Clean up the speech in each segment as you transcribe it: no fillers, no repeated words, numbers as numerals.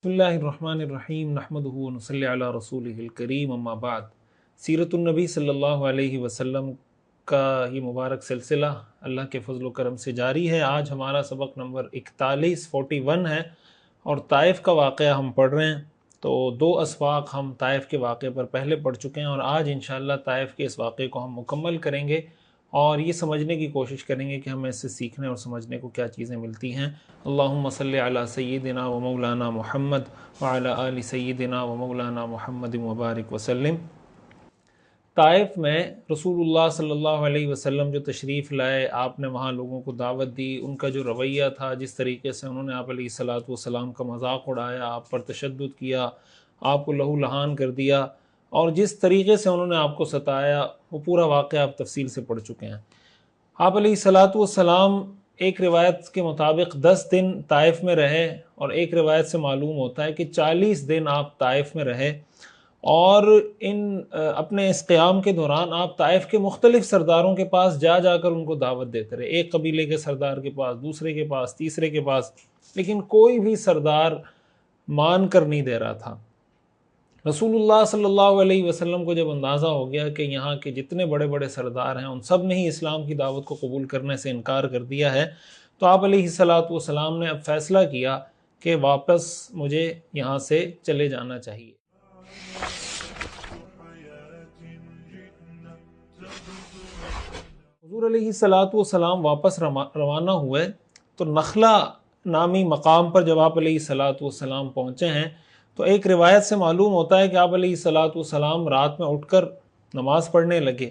بسم اللہ الرحمن الرحیم نحمدہ ونصلی علی رسولہ الکریم اما بعد۔ سیرت النبی صلی اللہ علیہ وسلم کا یہ مبارک سلسلہ اللہ کے فضل و کرم سے جاری ہے۔ آج ہمارا سبق نمبر 41 ہے اور طائف کا واقعہ ہم پڑھ رہے ہیں۔ تو 2 اسباق ہم طائف کے واقعے پر پہلے پڑھ چکے ہیں اور آج انشاءاللہ طائف کے اس واقعے کو ہم مکمل کریں گے اور یہ سمجھنے کی کوشش کریں گے کہ ہمیں اس سے سیکھنے اور سمجھنے کو کیا چیزیں ملتی ہیں۔ اللہم صلی علی سیدنا و مولانا محمد وعلی آل سیدنا و مولانا محمد مبارک وسلم۔ طائف میں رسول اللہ صلی اللہ علیہ وسلم جو تشریف لائے، آپ نے وہاں لوگوں کو دعوت دی۔ ان کا جو رویہ تھا، جس طریقے سے انہوں نے آپ علیہ الصلاۃ والسلام کا مذاق اڑایا، آپ پر تشدد کیا، آپ کو لہو لہان کر دیا اور جس طریقے سے انہوں نے آپ کو ستایا، وہ پورا واقعہ آپ تفصیل سے پڑھ چکے ہیں۔ آپ علیہ الصلاۃ والسلام ایک روایت کے مطابق 10 دن طائف میں رہے اور ایک روایت سے معلوم ہوتا ہے کہ 40 دن آپ طائف میں رہے اور اپنے اس قیام کے دوران آپ طائف کے مختلف سرداروں کے پاس جا کر ان کو دعوت دیتے رہے، ایک قبیلے کے سردار کے پاس، دوسرے کے پاس، تیسرے کے پاس، لیکن کوئی بھی سردار مان کر نہیں دے رہا تھا۔ رسول اللہ صلی اللہ علیہ وسلم کو جب اندازہ ہو گیا کہ یہاں کے جتنے بڑے بڑے سردار ہیں ان سب نے ہی اسلام کی دعوت کو قبول کرنے سے انکار کر دیا ہے، تو آپ علیہ الصلاۃ والسلام نے اب فیصلہ کیا کہ واپس مجھے یہاں سے چلے جانا چاہیے۔ حضور علیہ الصلاۃ والسلام واپس روانہ ہوئے تو نخلا نامی مقام پر جب آپ علیہ الصلاۃ والسلام پہنچے ہیں تو ایک روایت سے معلوم ہوتا ہے کہ آپ علیہ الصلاۃ والسلام رات میں اٹھ کر نماز پڑھنے لگے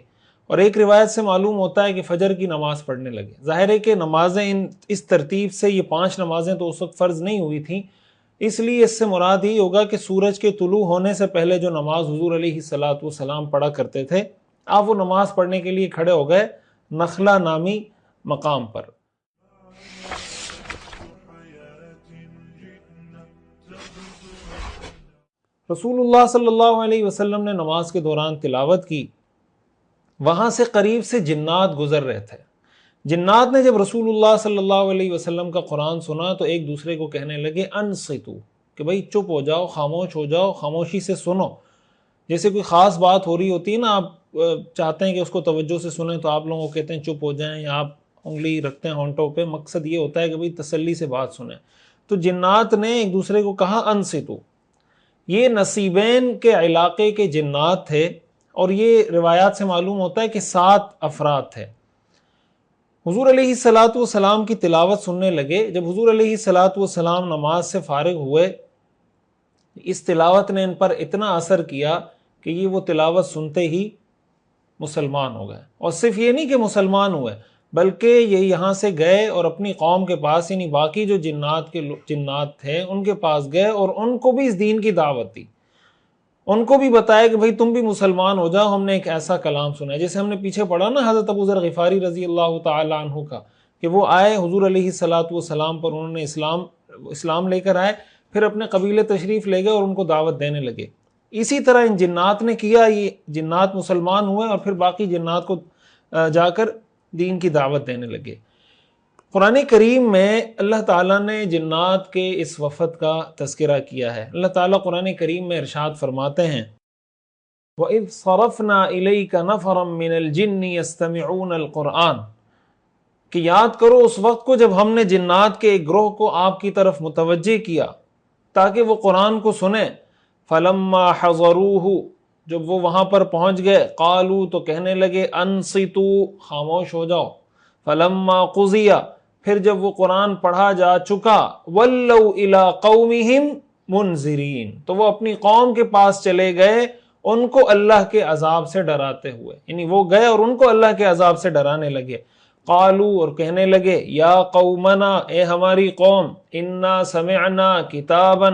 اور ایک روایت سے معلوم ہوتا ہے کہ فجر کی نماز پڑھنے لگے۔ ظاہر ہے کہ نمازیں اس ترتیب سے، یہ 5 نمازیں تو اس وقت فرض نہیں ہوئی تھیں، اس لیے اس سے مراد ہی ہوگا کہ سورج کے طلوع ہونے سے پہلے جو نماز حضور علیہ الصلاۃ والسلام پڑھا کرتے تھے، آپ وہ نماز پڑھنے کے لیے کھڑے ہو گئے نخلا نامی مقام پر۔ رسول اللہ صلی اللہ علیہ وسلم نے نماز کے دوران تلاوت کی، وہاں سے قریب سے جنات گزر رہے تھے۔ جنات نے جب رسول اللہ صلی اللہ علیہ وسلم کا قرآن سنا تو ایک دوسرے کو کہنے لگے انصتو، کہ بھئی چپ ہو جاؤ، خاموش ہو جاؤ، خاموشی سے سنو۔ جیسے کوئی خاص بات ہو رہی ہوتی ہے نا، آپ چاہتے ہیں کہ اس کو توجہ سے سنیں تو آپ لوگوں کو کہتے ہیں چپ ہو جائیں، یا آپ انگلی رکھتے ہیں ہونٹوں پہ، مقصد یہ ہوتا ہے کہ بھئی تسلی سے بات سنیں۔ تو جنات نے ایک دوسرے کو کہا انصتو۔ یہ نصیبین کے علاقے کے جنات تھے اور یہ روایات سے معلوم ہوتا ہے کہ 7 افراد تھے۔ حضور علیہ الصلاۃ والسلام کی تلاوت سننے لگے۔ جب حضور علیہ الصلاۃ والسلام نماز سے فارغ ہوئے، اس تلاوت نے ان پر اتنا اثر کیا کہ یہ وہ تلاوت سنتے ہی مسلمان ہو گئے، اور صرف یہ نہیں کہ مسلمان ہوئے بلکہ یہ یہاں سے گئے اور اپنی قوم کے پاس، یعنی باقی جو جنات تھے ان کے پاس گئے اور ان کو بھی اس دین کی دعوت دی، ان کو بھی بتایا کہ بھئی تم بھی مسلمان ہو جاؤ، ہم نے ایک ایسا کلام سنا ہے۔ جیسے ہم نے پیچھے پڑھا نا حضرت ابو ذر غفاری رضی اللہ تعالی عنہ کا، کہ وہ آئے حضور علیہ الصلاۃ والسلام پر، انہوں نے اسلام لے کر آئے، پھر اپنے قبیلے تشریف لے گئے اور ان کو دعوت دینے لگے۔ اسی طرح ان جنات نے کیا، یہ جنات مسلمان ہوئے اور پھر باقی جنات کو جا کر دین کی دعوت دینے لگے۔ قرآن کریم میں اللہ تعالیٰ نے جنات کے اس وفد کا تذکرہ کیا ہے۔ اللہ تعالیٰ قرآن کریم میں ارشاد فرماتے ہیں وَإِذْ صَرَفْنَا إِلَيْكَ نَفَرًا مِّنَ الْجِنِّ يَسْتَمِعُونَ الْقُرْآنَ، کہ یاد کرو اس وقت کو جب ہم نے جنات کے ایک گروہ کو آپ کی طرف متوجہ کیا تاکہ وہ قرآن کو سنیں۔ فَلَمَّا حَضَرُوهُ، جب وہ وہاں پر پہنچ گئے، قالوا، تو کہنے لگے انصتوا، خاموش ہو جاؤ۔ فَلَمَّا قُضِيَ، پھر جب وہ قرآن پڑھا جا چکا، وَلَّوْا إِلَىٰ قَوْمِهِمْ مُنذِرِينَ، تو وہ اپنی قوم کے پاس چلے گئے ان کو اللہ کے عذاب سے ڈراتے ہوئے، یعنی وہ گئے اور ان کو اللہ کے عذاب سے ڈرانے لگے۔ قالوا، اور کہنے لگے، یا قومنا، اے ہماری قوم، انا سمعنا کتابا،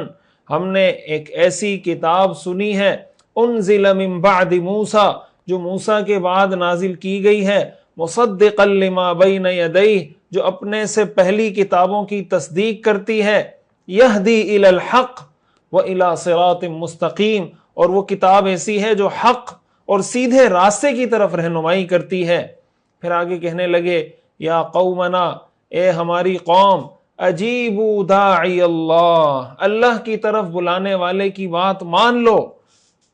ہم نے ایک ایسی کتاب سنی ہے، انزل من بعد موسیٰ، جو موسیٰ کے بعد نازل کی گئی ہے، مصدقا لما بین یدیہ، جو اپنے سے پہلی کتابوں کی تصدیق کرتی ہے، یہدی الی الحق والی صراط مستقیم، اور وہ کتاب ایسی ہے جو حق اور سیدھے راستے کی طرف رہنمائی کرتی ہے۔ پھر آگے کہنے لگے، یا قومنا، اے ہماری قوم، اجیبوا داعی اللہ، اللہ کی طرف بلانے والے کی بات مان لو،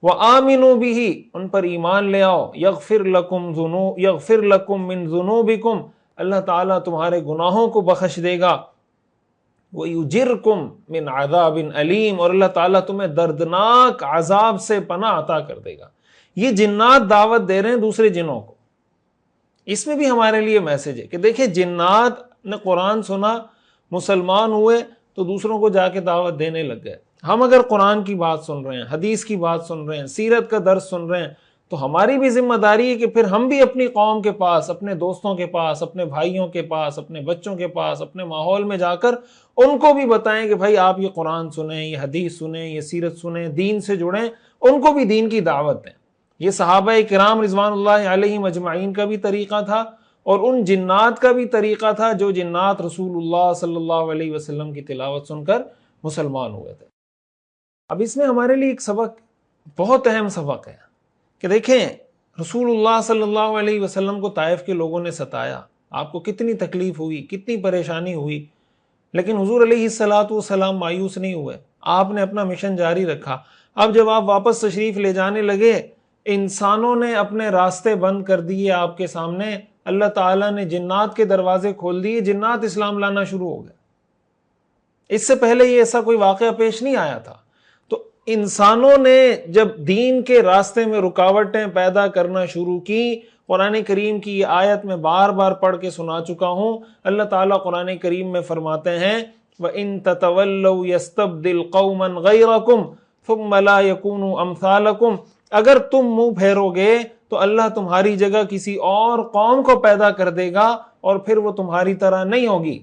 وآمنوا بہ، ان پر ایمان لے آؤ، یغفر لکم من ذنوبکم، اللہ تعالیٰ تمہارے گناہوں کو بخش دے گا، وَيُجِرْكُمْ مِنْ عَذَابٍ عَلِيمٍ، اور اللہ تعالیٰ تمہیں دردناک عذاب سے پناہ عطا کر دے گا۔ یہ جنات دعوت دے رہے ہیں دوسرے جنوں کو۔ اس میں بھی ہمارے لیے میسج ہے کہ دیکھیں، جنات نے قرآن سنا، مسلمان ہوئے تو دوسروں کو جا کے دعوت دینے لگ گئے۔ ہم اگر قرآن کی بات سن رہے ہیں، حدیث کی بات سن رہے ہیں، سیرت کا درس سن رہے ہیں، تو ہماری بھی ذمہ داری ہے کہ پھر ہم بھی اپنی قوم کے پاس، اپنے دوستوں کے پاس، اپنے بھائیوں کے پاس، اپنے بچوں کے پاس، اپنے ماحول میں جا کر ان کو بھی بتائیں کہ بھائی آپ یہ قرآن سنیں، یہ حدیث سنیں، یہ سیرت سنیں، دین سے جڑیں، ان کو بھی دین کی دعوت دیں۔ یہ صحابہ کرام رضوان اللہ علیہم اجمعین کا بھی طریقہ تھا، اور ان جنات کا بھی طریقہ تھا جو جنات رسول اللہ صلی اللہ علیہ وسلم کی تلاوت سن کر مسلمان ہوئے تھے۔ اب اس میں ہمارے لیے ایک سبق، بہت اہم سبق ہے کہ دیکھیں، رسول اللہ صلی اللہ علیہ وسلم کو طائف کے لوگوں نے ستایا، آپ کو کتنی تکلیف ہوئی، کتنی پریشانی ہوئی، لیکن حضور علیہ الصلوۃ والسلام مایوس نہیں ہوئے، آپ نے اپنا مشن جاری رکھا۔ اب جب آپ واپس تشریف لے جانے لگے، انسانوں نے اپنے راستے بند کر دیے آپ کے سامنے، اللہ تعالیٰ نے جنات کے دروازے کھول دیے، جنات اسلام لانا شروع ہو گئے۔ اس سے پہلے یہ ایسا کوئی واقعہ پیش نہیں آیا تھا۔ تو انسانوں نے جب دین کے راستے میں رکاوٹیں پیدا کرنا شروع کی، قرآن کریم کی یہ آیت میں بار بار پڑھ کے سنا چکا ہوں، اللہ تعالیٰ قرآن کریم میں فرماتے ہیں وَإِن تَتَوَلَّوْا يَسْتَبْدِلْ قَوْمًا غَيْرَكُمْ ثُمَّ لَا يَكُونُوا أَمْثَالَكُمْ، اگر تم منہ پھیرو گے تو اللہ تمہاری جگہ کسی اور قوم کو پیدا کر دے گا، اور پھر وہ تمہاری طرح نہیں ہوگی۔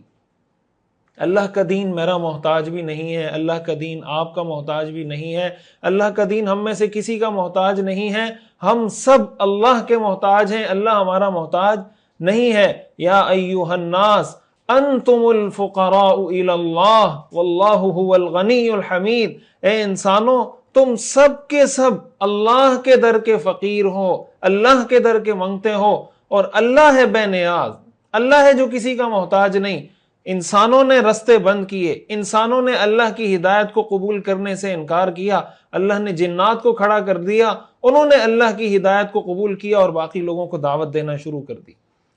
اللہ کا دین میرا محتاج بھی نہیں ہے، اللہ کا دین آپ کا محتاج بھی نہیں ہے، اللہ کا دین ہم میں سے کسی کا محتاج نہیں ہے، ہم سب اللہ کے محتاج ہیں، اللہ ہمارا محتاج نہیں ہے۔ یا ایھا الناس انتم الفقراء الی اللہ واللہ هو الغنی الحمید، اے انسانوں تم سب کے سب اللہ کے در کے فقیر ہو، اللہ کے در کے منگتے ہو، اور اللہ ہے بے نیاز، اللہ ہے جو کسی کا محتاج نہیں۔ انسانوں نے رستے بند کیے، انسانوں نے اللہ کی ہدایت کو قبول کرنے سے انکار کیا، اللہ نے جنات کو کھڑا کر دیا، انہوں نے اللہ کی ہدایت کو قبول کیا اور باقی لوگوں کو دعوت دینا شروع کر دی۔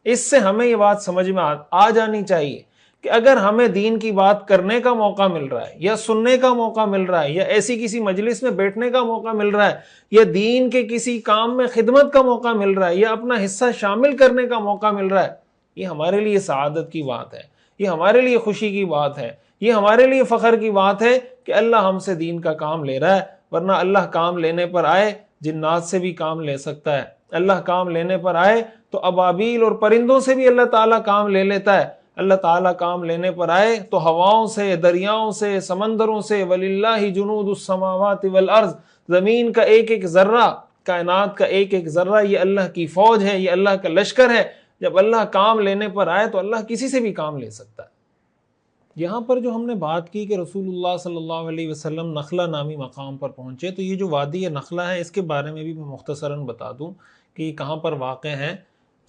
اس سے ہمیں یہ بات سمجھ میں آ جانی چاہیے کہ اگر ہمیں دین کی بات کرنے کا موقع مل رہا ہے، یا سننے کا موقع مل رہا ہے، یا ایسی کسی مجلس میں بیٹھنے کا موقع مل رہا ہے، یا دین کے کسی کام میں خدمت کا موقع مل رہا ہے، یا اپنا حصہ شامل کرنے کا موقع مل رہا ہے، یہ ہمارے لیے سعادت کی بات ہے، یہ ہمارے لیے خوشی کی بات ہے، یہ ہمارے لیے فخر کی بات ہے کہ اللہ ہم سے دین کا کام لے رہا ہے۔ ورنہ اللہ کام لینے پر آئے جنات سے بھی کام لے سکتا ہے، اللہ کام لینے پر آئے تو ابابیل اور پرندوں سے بھی اللہ تعالیٰ کام لے لیتا ہے، اللہ تعالیٰ کام لینے پر آئے تو ہواؤں سے، دریاؤں سے، سمندروں سے، وَلِلَّهِ جُنُودُ السَّمَاوَاتِ وَالْأَرْضِ، زمین کا ایک ایک ذرہ، کائنات کا ایک ایک ذرہ، یہ اللہ کی فوج ہے، یہ اللہ کا لشکر ہے۔ جب اللہ کام لینے پر آئے تو اللہ کسی سے بھی کام لے سکتا ہے۔ یہاں پر جو ہم نے بات کی کہ رسول اللہ صلی اللہ علیہ وسلم نخلہ نامی مقام پر پہنچے، تو یہ جو وادی نخلہ ہے اس کے بارے میں بھی میں مختصراً بتا دوں کہ یہ کہاں پر واقع ہے۔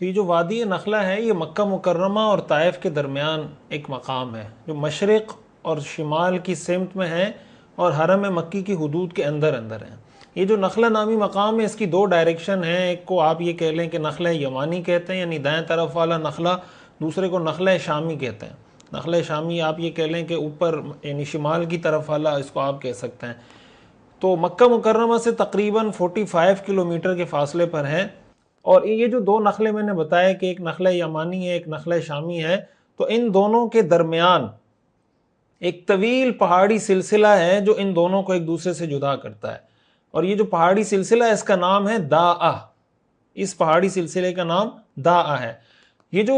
تو یہ جو وادی نخلہ ہے یہ مکہ مکرمہ اور طائف کے درمیان ایک مقام ہے جو مشرق اور شمال کی سمت میں ہے اور حرم مکی کی حدود کے اندر ہے۔ یہ جو نخلہ نامی مقام ہے اس کی دو ڈائریکشن ہیں، ایک کو آپ یہ کہہ لیں کہ نخلہ یمانی کہتے ہیں یعنی دائیں طرف والا نخلہ، دوسرے کو نخلہ شامی کہتے ہیں۔ نخلہ شامی آپ یہ کہہ لیں کہ اوپر یعنی شمال کی طرف والا، اس کو آپ کہہ سکتے ہیں۔ تو مکہ مکرمہ سے تقریباً 45 کلومیٹر کے فاصلے پر ہے، اور یہ جو دو نخلے میں نے بتایا کہ ایک نخلہ یمانی ہے ایک نخلہ شامی ہے، تو ان دونوں کے درمیان ایک طویل پہاڑی سلسلہ ہے جو ان دونوں کو ایک دوسرے سے جدا کرتا ہے، اور یہ جو پہاڑی سلسلہ ہے اس کا نام ہے داء، اس پہاڑی سلسلے کا نام داء ہے۔ یہ جو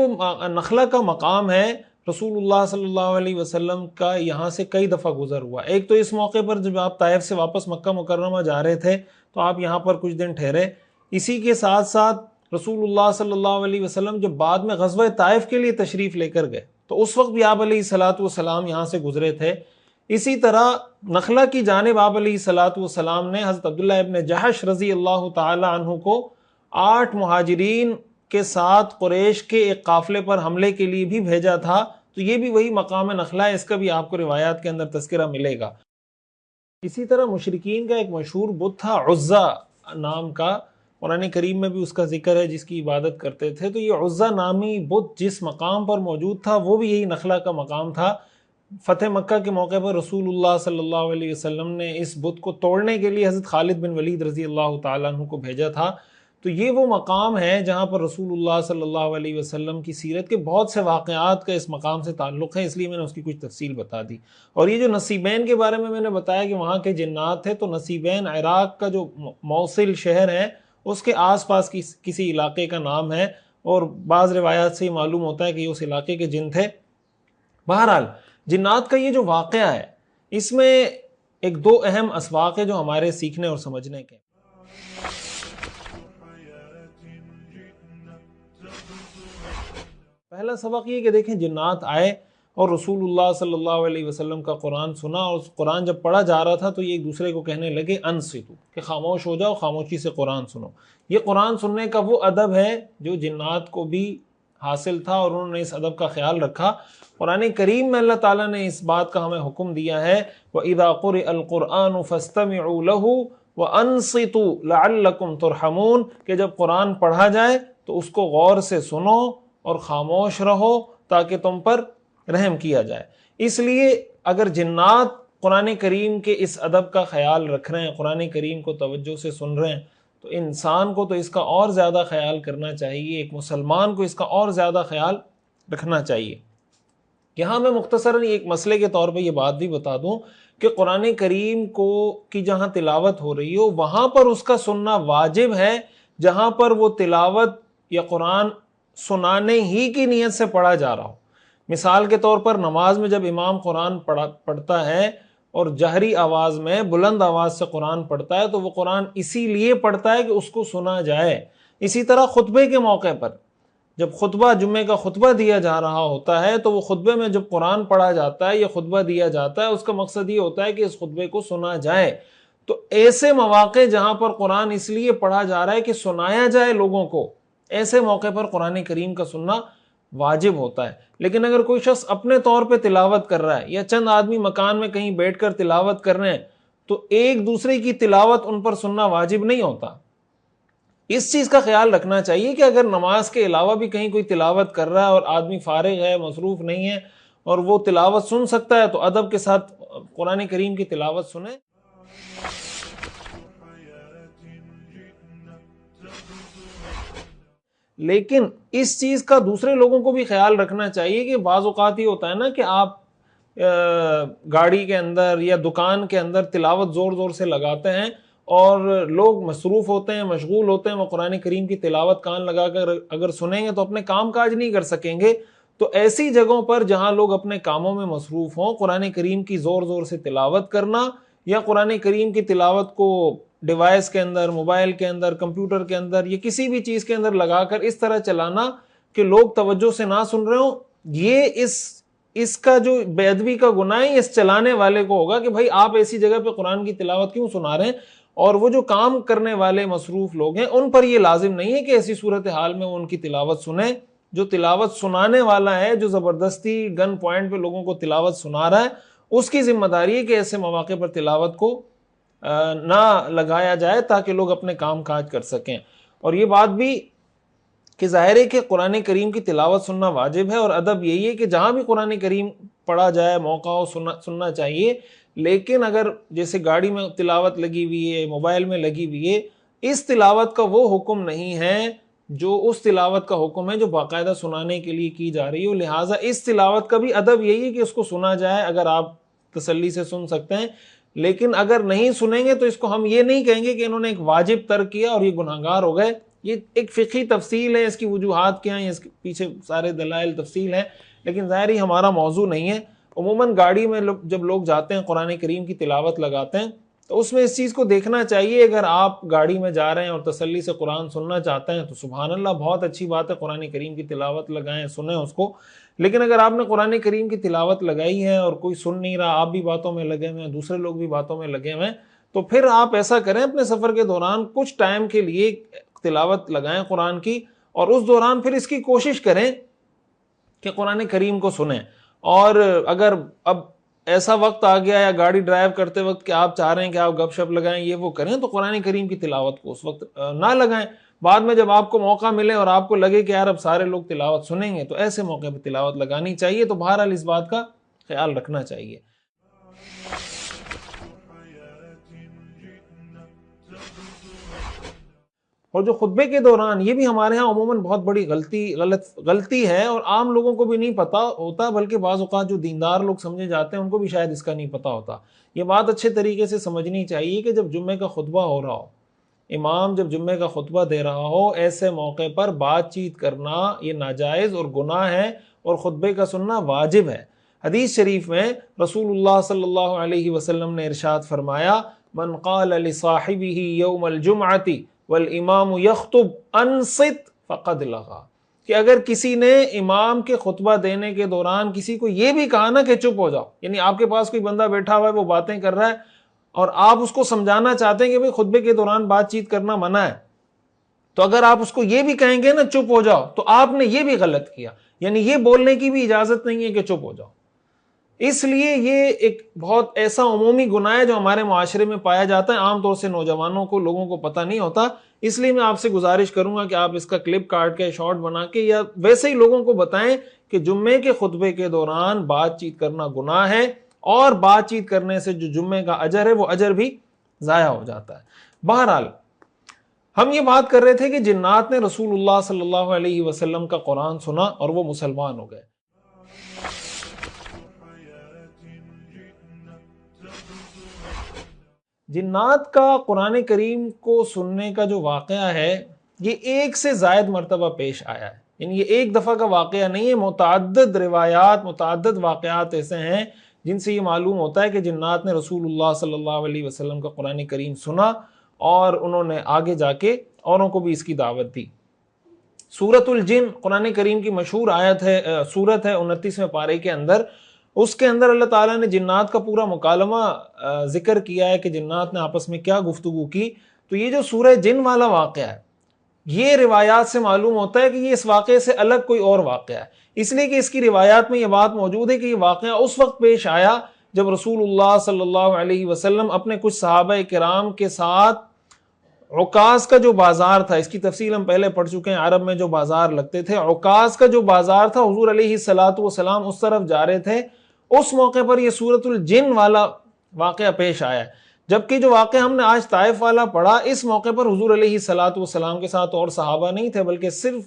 نخلہ کا مقام ہے رسول اللہ صلی اللہ علیہ وسلم کا یہاں سے کئی دفعہ گزر ہوا۔ ایک تو اس موقع پر جب آپ طائف سے واپس مکہ مکرمہ جا رہے تھے تو آپ یہاں پر کچھ دن ٹھہرے، اسی کے ساتھ ساتھ رسول اللہ صلی اللہ علیہ وسلم جب بعد میں غزوہ طائف کے لیے تشریف لے کر گئے تو اس وقت بھی آپ علیہ الصلوۃ والسلام یہاں سے گزرے تھے۔ اسی طرح نخلہ کی جانب آپ علیہ الصلوۃ والسلام نے حضرت عبداللہ ابن جحش رضی اللہ تعالی عنہ کو 8 مہاجرین کے ساتھ قریش کے ایک قافلے پر حملے کے لیے بھی بھیجا تھا۔ تو یہ بھی وہی مقام نخلا ہے، اس کا بھی آپ کو روایات کے اندر تذکرہ ملے گا۔ اسی طرح مشرکین کا ایک مشہور بت تھا عزا نام کا، قرآن کریم میں بھی اس کا ذکر ہے، جس کی عبادت کرتے تھے۔ تو یہ عزا نامی بت جس مقام پر موجود تھا وہ بھی یہی نخلا کا مقام تھا۔ فتح مکہ کے موقع پر رسول اللہ صلی اللہ علیہ وسلم نے اس بت کو توڑنے کے لیے حضرت خالد بن ولید رضی اللہ تعالیٰ عنہ کو بھیجا تھا۔ تو یہ وہ مقام ہے جہاں پر رسول اللہ صلی اللہ علیہ وسلم کی سیرت کے بہت سے واقعات کا اس مقام سے تعلق ہے، اس لیے میں نے اس کی کچھ تفصیل بتا دی۔ اور یہ جو نصیبین کے بارے میں نے بتایا کہ وہاں کے جنات تھے، تو نصیبین عراق کا جو موصل شہر ہے اس کے آس پاس کسی علاقے کا نام ہے، اور بعض روایات سے یہ معلوم ہوتا ہے کہ یہ اس علاقے کے جن تھے۔ بہرحال جنات کا یہ جو واقعہ ہے، اس میں ایک دو اہم اسباق ہیں جو ہمارے سیکھنے اور سمجھنے کے۔ پہلا سبق یہ کہ دیکھیں، جنات آئے اور رسول اللہ صلی اللہ علیہ وسلم کا قرآن سنا، اور قرآن جب پڑھا جا رہا تھا تو یہ ایک دوسرے کو کہنے لگے انصتو، کہ خاموش ہو جاؤ، خاموشی سے قرآن سنو۔ یہ قرآن سننے کا وہ ادب ہے جو جنات کو بھی حاصل تھا، اور انہوں نے اس ادب کا خیال رکھا۔ قرآن کریم میں اللہ تعالیٰ نے اس بات کا ہمیں حکم دیا ہے وَإِذَا قُرِئَ الْقُرْآنُ فَاسْتَمِعُوا لَهُ وَأَنصِتُوا لَعَلَّكُمْ تُرْحَمُونَ، کہ جب قرآن پڑھا جائے تو اس کو غور سے سنو اور خاموش رہو تاکہ تم پر رحم کیا جائے۔ اس لیے اگر جنات قرآن کریم کے اس ادب کا خیال رکھ رہے ہیں، قرآن کریم کو توجہ سے سن رہے ہیں، تو انسان کو تو اس کا اور زیادہ خیال کرنا چاہیے، ایک مسلمان کو اس کا اور زیادہ خیال رکھنا چاہیے۔ یہاں میں مختصراً ایک مسئلے کے طور پہ یہ بات بھی بتا دوں کہ قرآن کریم کی جہاں تلاوت ہو رہی ہو وہاں پر اس کا سننا واجب ہے، جہاں پر وہ تلاوت یا قرآن سنانے ہی کی نیت سے پڑھا جا رہا ہو۔ مثال کے طور پر نماز میں جب امام قرآن پڑھتا ہے اور جہری آواز میں بلند آواز سے قرآن پڑھتا ہے تو وہ قرآن اسی لیے پڑھتا ہے کہ اس کو سنا جائے۔ اسی طرح خطبے کے موقع پر جب خطبہ جمعے کا خطبہ دیا جا رہا ہوتا ہے تو وہ خطبے میں جب قرآن پڑھا جاتا ہے یا خطبہ دیا جاتا ہے، اس کا مقصد یہ ہوتا ہے کہ اس خطبے کو سنا جائے۔ تو ایسے مواقع جہاں پر قرآن اس لیے پڑھا جا رہا ہے کہ سنایا جائے لوگوں کو، ایسے موقع پر قرآن کریم کا سننا واجب ہوتا ہے۔ لیکن اگر کوئی شخص اپنے طور پہ تلاوت کر رہا ہے یا چند آدمی مکان میں کہیں بیٹھ کر تلاوت کر رہے ہیں تو ایک دوسرے کی تلاوت ان پر سننا واجب نہیں ہوتا۔ اس چیز کا خیال رکھنا چاہیے کہ اگر نماز کے علاوہ بھی کہیں کوئی تلاوت کر رہا ہے اور آدمی فارغ ہے، مصروف نہیں ہے اور وہ تلاوت سن سکتا ہے تو ادب کے ساتھ قرآن کریم کی تلاوت سنیں۔ لیکن اس چیز کا دوسرے لوگوں کو بھی خیال رکھنا چاہیے کہ بعض اوقات یہ ہوتا ہے نا کہ آپ گاڑی کے اندر یا دکان کے اندر تلاوت زور زور سے لگاتے ہیں اور لوگ مصروف ہوتے ہیں، مشغول ہوتے ہیں، وہ قرآن کریم کی تلاوت کان لگا کر اگر سنیں گے تو اپنے کام کاج نہیں کر سکیں گے۔ تو ایسی جگہوں پر جہاں لوگ اپنے کاموں میں مصروف ہوں، قرآن کریم کی زور زور سے تلاوت کرنا یا قرآن کریم کی تلاوت کو ڈیوائس کے اندر، موبائل کے اندر، کمپیوٹر کے اندر یا کسی بھی چیز کے اندر لگا کر اس طرح چلانا کہ لوگ توجہ سے نہ سن رہے ہوں، یہ اس کا جو بے ادبی کا گناہ ہے اس چلانے والے کو ہوگا کہ بھائی آپ ایسی جگہ پہ قرآن کی تلاوت کیوں سنا رہے ہیں، اور وہ جو کام کرنے والے مصروف لوگ ہیں ان پر یہ لازم نہیں ہے کہ ایسی صورتحال میں وہ ان کی تلاوت سنیں۔ جو تلاوت سنانے والا ہے، جو زبردستی گن پوائنٹ پہ لوگوں کو تلاوت سنا رہا ہے، اس کی ذمہ داری ہے کہ ایسے مواقع پر تلاوت کو نہ لگایا جائے تاکہ لوگ اپنے کام کاج کر سکیں۔ اور یہ بات بھی کہ ظاہر ہے کہ قرآن کریم کی تلاوت سننا واجب ہے، اور ادب یہی ہے کہ جہاں بھی قرآن کریم پڑھا جائے موقع ہو سننا چاہیے۔ لیکن اگر جیسے گاڑی میں تلاوت لگی ہوئی ہے، موبائل میں لگی ہوئی ہے، اس تلاوت کا وہ حکم نہیں ہے جو اس تلاوت کا حکم ہے جو باقاعدہ سنانے کے لیے کی جا رہی ہو۔ لہٰذا اس تلاوت کا بھی ادب یہی ہے کہ اس کو سنا جائے اگر آپ تسلی سے سن سکتے ہیں، لیکن اگر نہیں سنیں گے تو اس کو ہم یہ نہیں کہیں گے کہ انہوں نے ایک واجب ترک کیا اور یہ گناہگار ہو گئے۔ یہ ایک فقہی تفصیل ہے، اس کی وجوہات کیا ہیں، اس کے پیچھے سارے دلائل تفصیل ہیں، لیکن ظاہر ہی ہمارا موضوع نہیں ہے۔ عموماً گاڑی میں جب لوگ جاتے ہیں قرآن کریم کی تلاوت لگاتے ہیں تو اس میں اس چیز کو دیکھنا چاہیے، اگر آپ گاڑی میں جا رہے ہیں اور تسلی سے قرآن سننا چاہتے ہیں تو سبحان اللہ، بہت اچھی بات ہے، قرآن کریم کی تلاوت لگائیں، سنیں اس کو۔ لیکن اگر آپ نے قرآن کریم کی تلاوت لگائی ہے اور کوئی سن نہیں رہا، آپ بھی باتوں میں لگے ہوئے ہیں، دوسرے لوگ بھی باتوں میں لگے ہوئے ہیں، تو پھر آپ ایسا کریں، اپنے سفر کے دوران کچھ ٹائم کے لیے تلاوت لگائیں قرآن کی، اور اس دوران پھر اس کی کوشش کریں کہ قرآن کریم کو سنیں۔ اور اگر اب ایسا وقت آ گیا یا گاڑی ڈرائیو کرتے وقت کہ آپ چاہ رہے ہیں کہ آپ گپ شپ لگائیں یہ وہ کریں، تو قرآن کریم کی تلاوت کو اس وقت نہ لگائیں۔ بعد میں جب آپ کو موقع ملے اور آپ کو لگے کہ یار اب سارے لوگ تلاوت سنیں گے، تو ایسے موقع پہ تلاوت لگانی چاہیے۔ تو بہرحال اس بات کا خیال رکھنا چاہیے۔ اور جو خطبے کے دوران، یہ بھی ہمارے ہاں عموماً بہت بڑی غلطی ہے، اور عام لوگوں کو بھی نہیں پتا ہوتا، بلکہ بعض اوقات جو دیندار لوگ سمجھے جاتے ہیں ان کو بھی شاید اس کا نہیں پتا ہوتا۔ یہ بات اچھے طریقے سے سمجھنی چاہیے کہ جب جمعے کا خطبہ ہو رہا ہو، امام جب جمعے کا خطبہ دے رہا ہو، ایسے موقع پر بات چیت کرنا یہ ناجائز اور گناہ ہے، اور خطبے کا سننا واجب ہے۔ حدیث شریف میں رسول اللہ صلی اللہ علیہ وسلم نے ارشاد فرمایا، من قال لصاحبہ یوم الجمعۃ والامام یخطب انصت فقد لغا، کہ اگر کسی نے امام کے خطبہ دینے کے دوران کسی کو یہ بھی کہا نا کہ چپ ہو جاؤ، یعنی آپ کے پاس کوئی بندہ بیٹھا ہوا ہے، وہ باتیں کر رہا ہے اور آپ اس کو سمجھانا چاہتے ہیں کہ بھئی خطبے کے دوران بات چیت کرنا منع ہے، تو اگر آپ اس کو یہ بھی کہیں گے نا چپ ہو جاؤ، تو آپ نے یہ بھی غلط کیا، یعنی یہ بولنے کی بھی اجازت نہیں ہے کہ چپ ہو جاؤ۔ اس لیے یہ ایک بہت ایسا عمومی گناہ ہے جو ہمارے معاشرے میں پایا جاتا ہے، عام طور سے نوجوانوں کو، لوگوں کو پتہ نہیں ہوتا۔ اس لیے میں آپ سے گزارش کروں گا کہ آپ اس کا کلپ کاٹ کے، شارٹ بنا کے، یا ویسے ہی لوگوں کو بتائیں کہ جمعے کے خطبے کے دوران بات چیت کرنا گناہ ہے، اور بات چیت کرنے سے جو جمعے کا اجر ہے وہ اجر بھی ضائع ہو جاتا ہے۔ بہرحال ہم یہ بات کر رہے تھے کہ جنات نے رسول اللہ صلی اللہ علیہ وسلم کا قرآن سنا اور وہ مسلمان ہو گئے۔ جنات کا قرآن کریم کو سننے کا جو واقعہ ہے، یہ ایک سے زائد مرتبہ پیش آیا ہے، یعنی یہ ایک دفعہ کا واقعہ نہیں ہے، متعدد روایات، متعدد واقعات ایسے ہیں جن سے یہ معلوم ہوتا ہے کہ جنات نے رسول اللہ صلی اللہ علیہ وسلم کا قرآن کریم سنا، اور انہوں نے آگے جا کے اوروں کو بھی اس کی دعوت دی۔ سورۃ الجن قرآن کریم کی مشہور آیت ہے، سورت ہے 29ویں پارے کے اندر۔ اس کے اندر اللہ تعالیٰ نے جنات کا پورا مکالمہ ذکر کیا ہے کہ جنات نے آپس میں کیا گفتگو کی۔ تو یہ جو سورہ جن والا واقعہ ہے، یہ روایات سے معلوم ہوتا ہے کہ یہ اس واقعے سے الگ کوئی اور واقعہ ہے، اس لیے کہ اس کی روایات میں یہ بات موجود ہے کہ یہ واقعہ اس وقت پیش آیا جب رسول اللہ صلی اللہ علیہ وسلم اپنے کچھ صحابہ کرام کے ساتھ عکاظ کا جو بازار تھا، اس کی تفصیل ہم پہلے پڑھ چکے ہیں، عرب میں جو بازار لگتے تھے، عکاظ کا جو بازار تھا، حضور علیہ الصلوۃ والسلام اس طرف جا رہے تھے۔ اس موقع پر یہ سورۃ الجن والا واقعہ پیش آیا ہے، جبکہ جو واقعہ ہم نے آج طائف والا پڑھا، اس موقع پر حضور علیہ الصلوۃ والسلام کے ساتھ اور صحابہ نہیں تھے، بلکہ صرف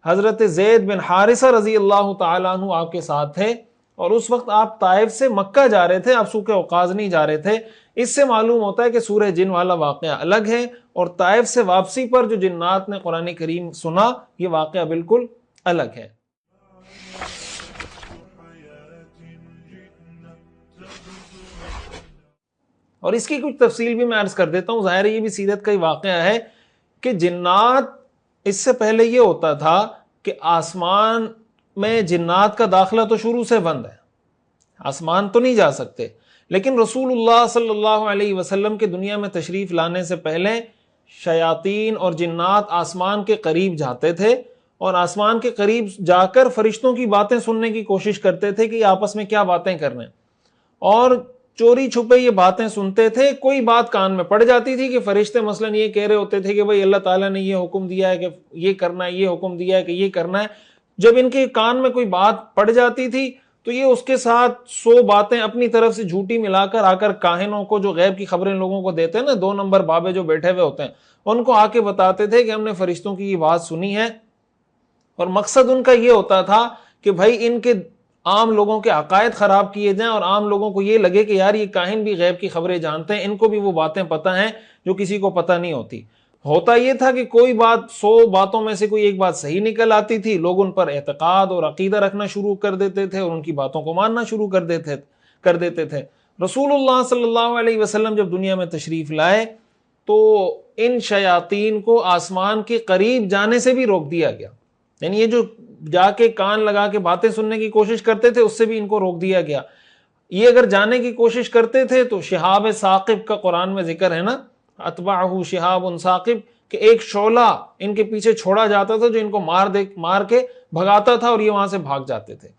حضرت زید بن حارثہ رضی اللہ تعالیٰ عنہ آپ کے ساتھ تھے، اور اس وقت آپ طائف سے مکہ جا رہے تھے، آپ سوق عکاظ نہیں جا رہے تھے۔ اس سے معلوم ہوتا ہے کہ سورہ جن والا واقعہ الگ ہے، اور طائف سے واپسی پر جو جنات نے قرآن کریم سنا، یہ واقعہ بالکل الگ ہے۔ اور اس کی کچھ تفصیل بھی میں عرض کر دیتا ہوں، ظاہر ہے یہ بھی سیرت کا ہی واقعہ ہے کہ جنات، اس سے پہلے یہ ہوتا تھا کہ آسمان میں جنات کا داخلہ تو شروع سے بند ہے، آسمان تو نہیں جا سکتے، لیکن رسول اللہ صلی اللہ علیہ وسلم کے دنیا میں تشریف لانے سے پہلے شیاطین اور جنات آسمان کے قریب جاتے تھے، اور آسمان کے قریب جا کر فرشتوں کی باتیں سننے کی کوشش کرتے تھے کہ یہ آپس میں کیا باتیں کر رہے ہیں، اور چوری چھپے یہ باتیں سنتے تھے۔ کوئی بات کان میں پڑ جاتی تھی کہ فرشتے مثلاً یہ کہہ رہے ہوتے تھے کہ بھئی اللہ تعالیٰ نے یہ حکم دیا ہے کہ یہ کرنا ہے، یہ حکم دیا ہے کہ یہ کرنا ہے۔ جب ان کے کان میں کوئی بات پڑ جاتی تھی تو یہ اس کے ساتھ 100 باتیں اپنی طرف سے جھوٹی ملا کر آ کر کاہنوں کو، جو غیب کی خبریں لوگوں کو دیتے ہیں نا، 2 نمبر بابے جو بیٹھے ہوئے ہوتے ہیں، ان کو آ کے بتاتے تھے کہ ہم نے فرشتوں کی یہ بات سنی ہے، اور مقصد ان کا یہ ہوتا تھا کہ بھائی ان کے عام لوگوں کے عقائد خراب کیے جائیں، اور عام لوگوں کو یہ لگے کہ یار یہ کاہن بھی غیب کی خبریں جانتے ہیں، ان کو بھی وہ باتیں پتہ ہیں جو کسی کو پتہ نہیں ہوتی۔ ہوتا یہ تھا کہ کوئی بات 100 باتوں میں سے کوئی ایک بات صحیح نکل آتی تھی، لوگ ان پر اعتقاد اور عقیدہ رکھنا شروع کر دیتے تھے، اور ان کی باتوں کو ماننا شروع کر دیتے تھے۔ رسول اللہ صلی اللہ علیہ وسلم جب دنیا میں تشریف لائے تو ان شیاطین کو آسمان کے قریب جانے سے بھی روک دیا گیا، یعنی یہ جو جا کے کان لگا کے باتیں سننے کی کوشش کرتے تھے، اس سے بھی ان کو روک دیا گیا۔ یہ اگر جانے کی کوشش کرتے تھے تو شہاب ثاقب کا قرآن میں ذکر ہے نا، اتبعہ شہاب ثاقب، کہ ایک شعلہ ان کے پیچھے چھوڑا جاتا تھا جو ان کو مار کے بھگاتا تھا، اور یہ وہاں سے بھاگ جاتے تھے۔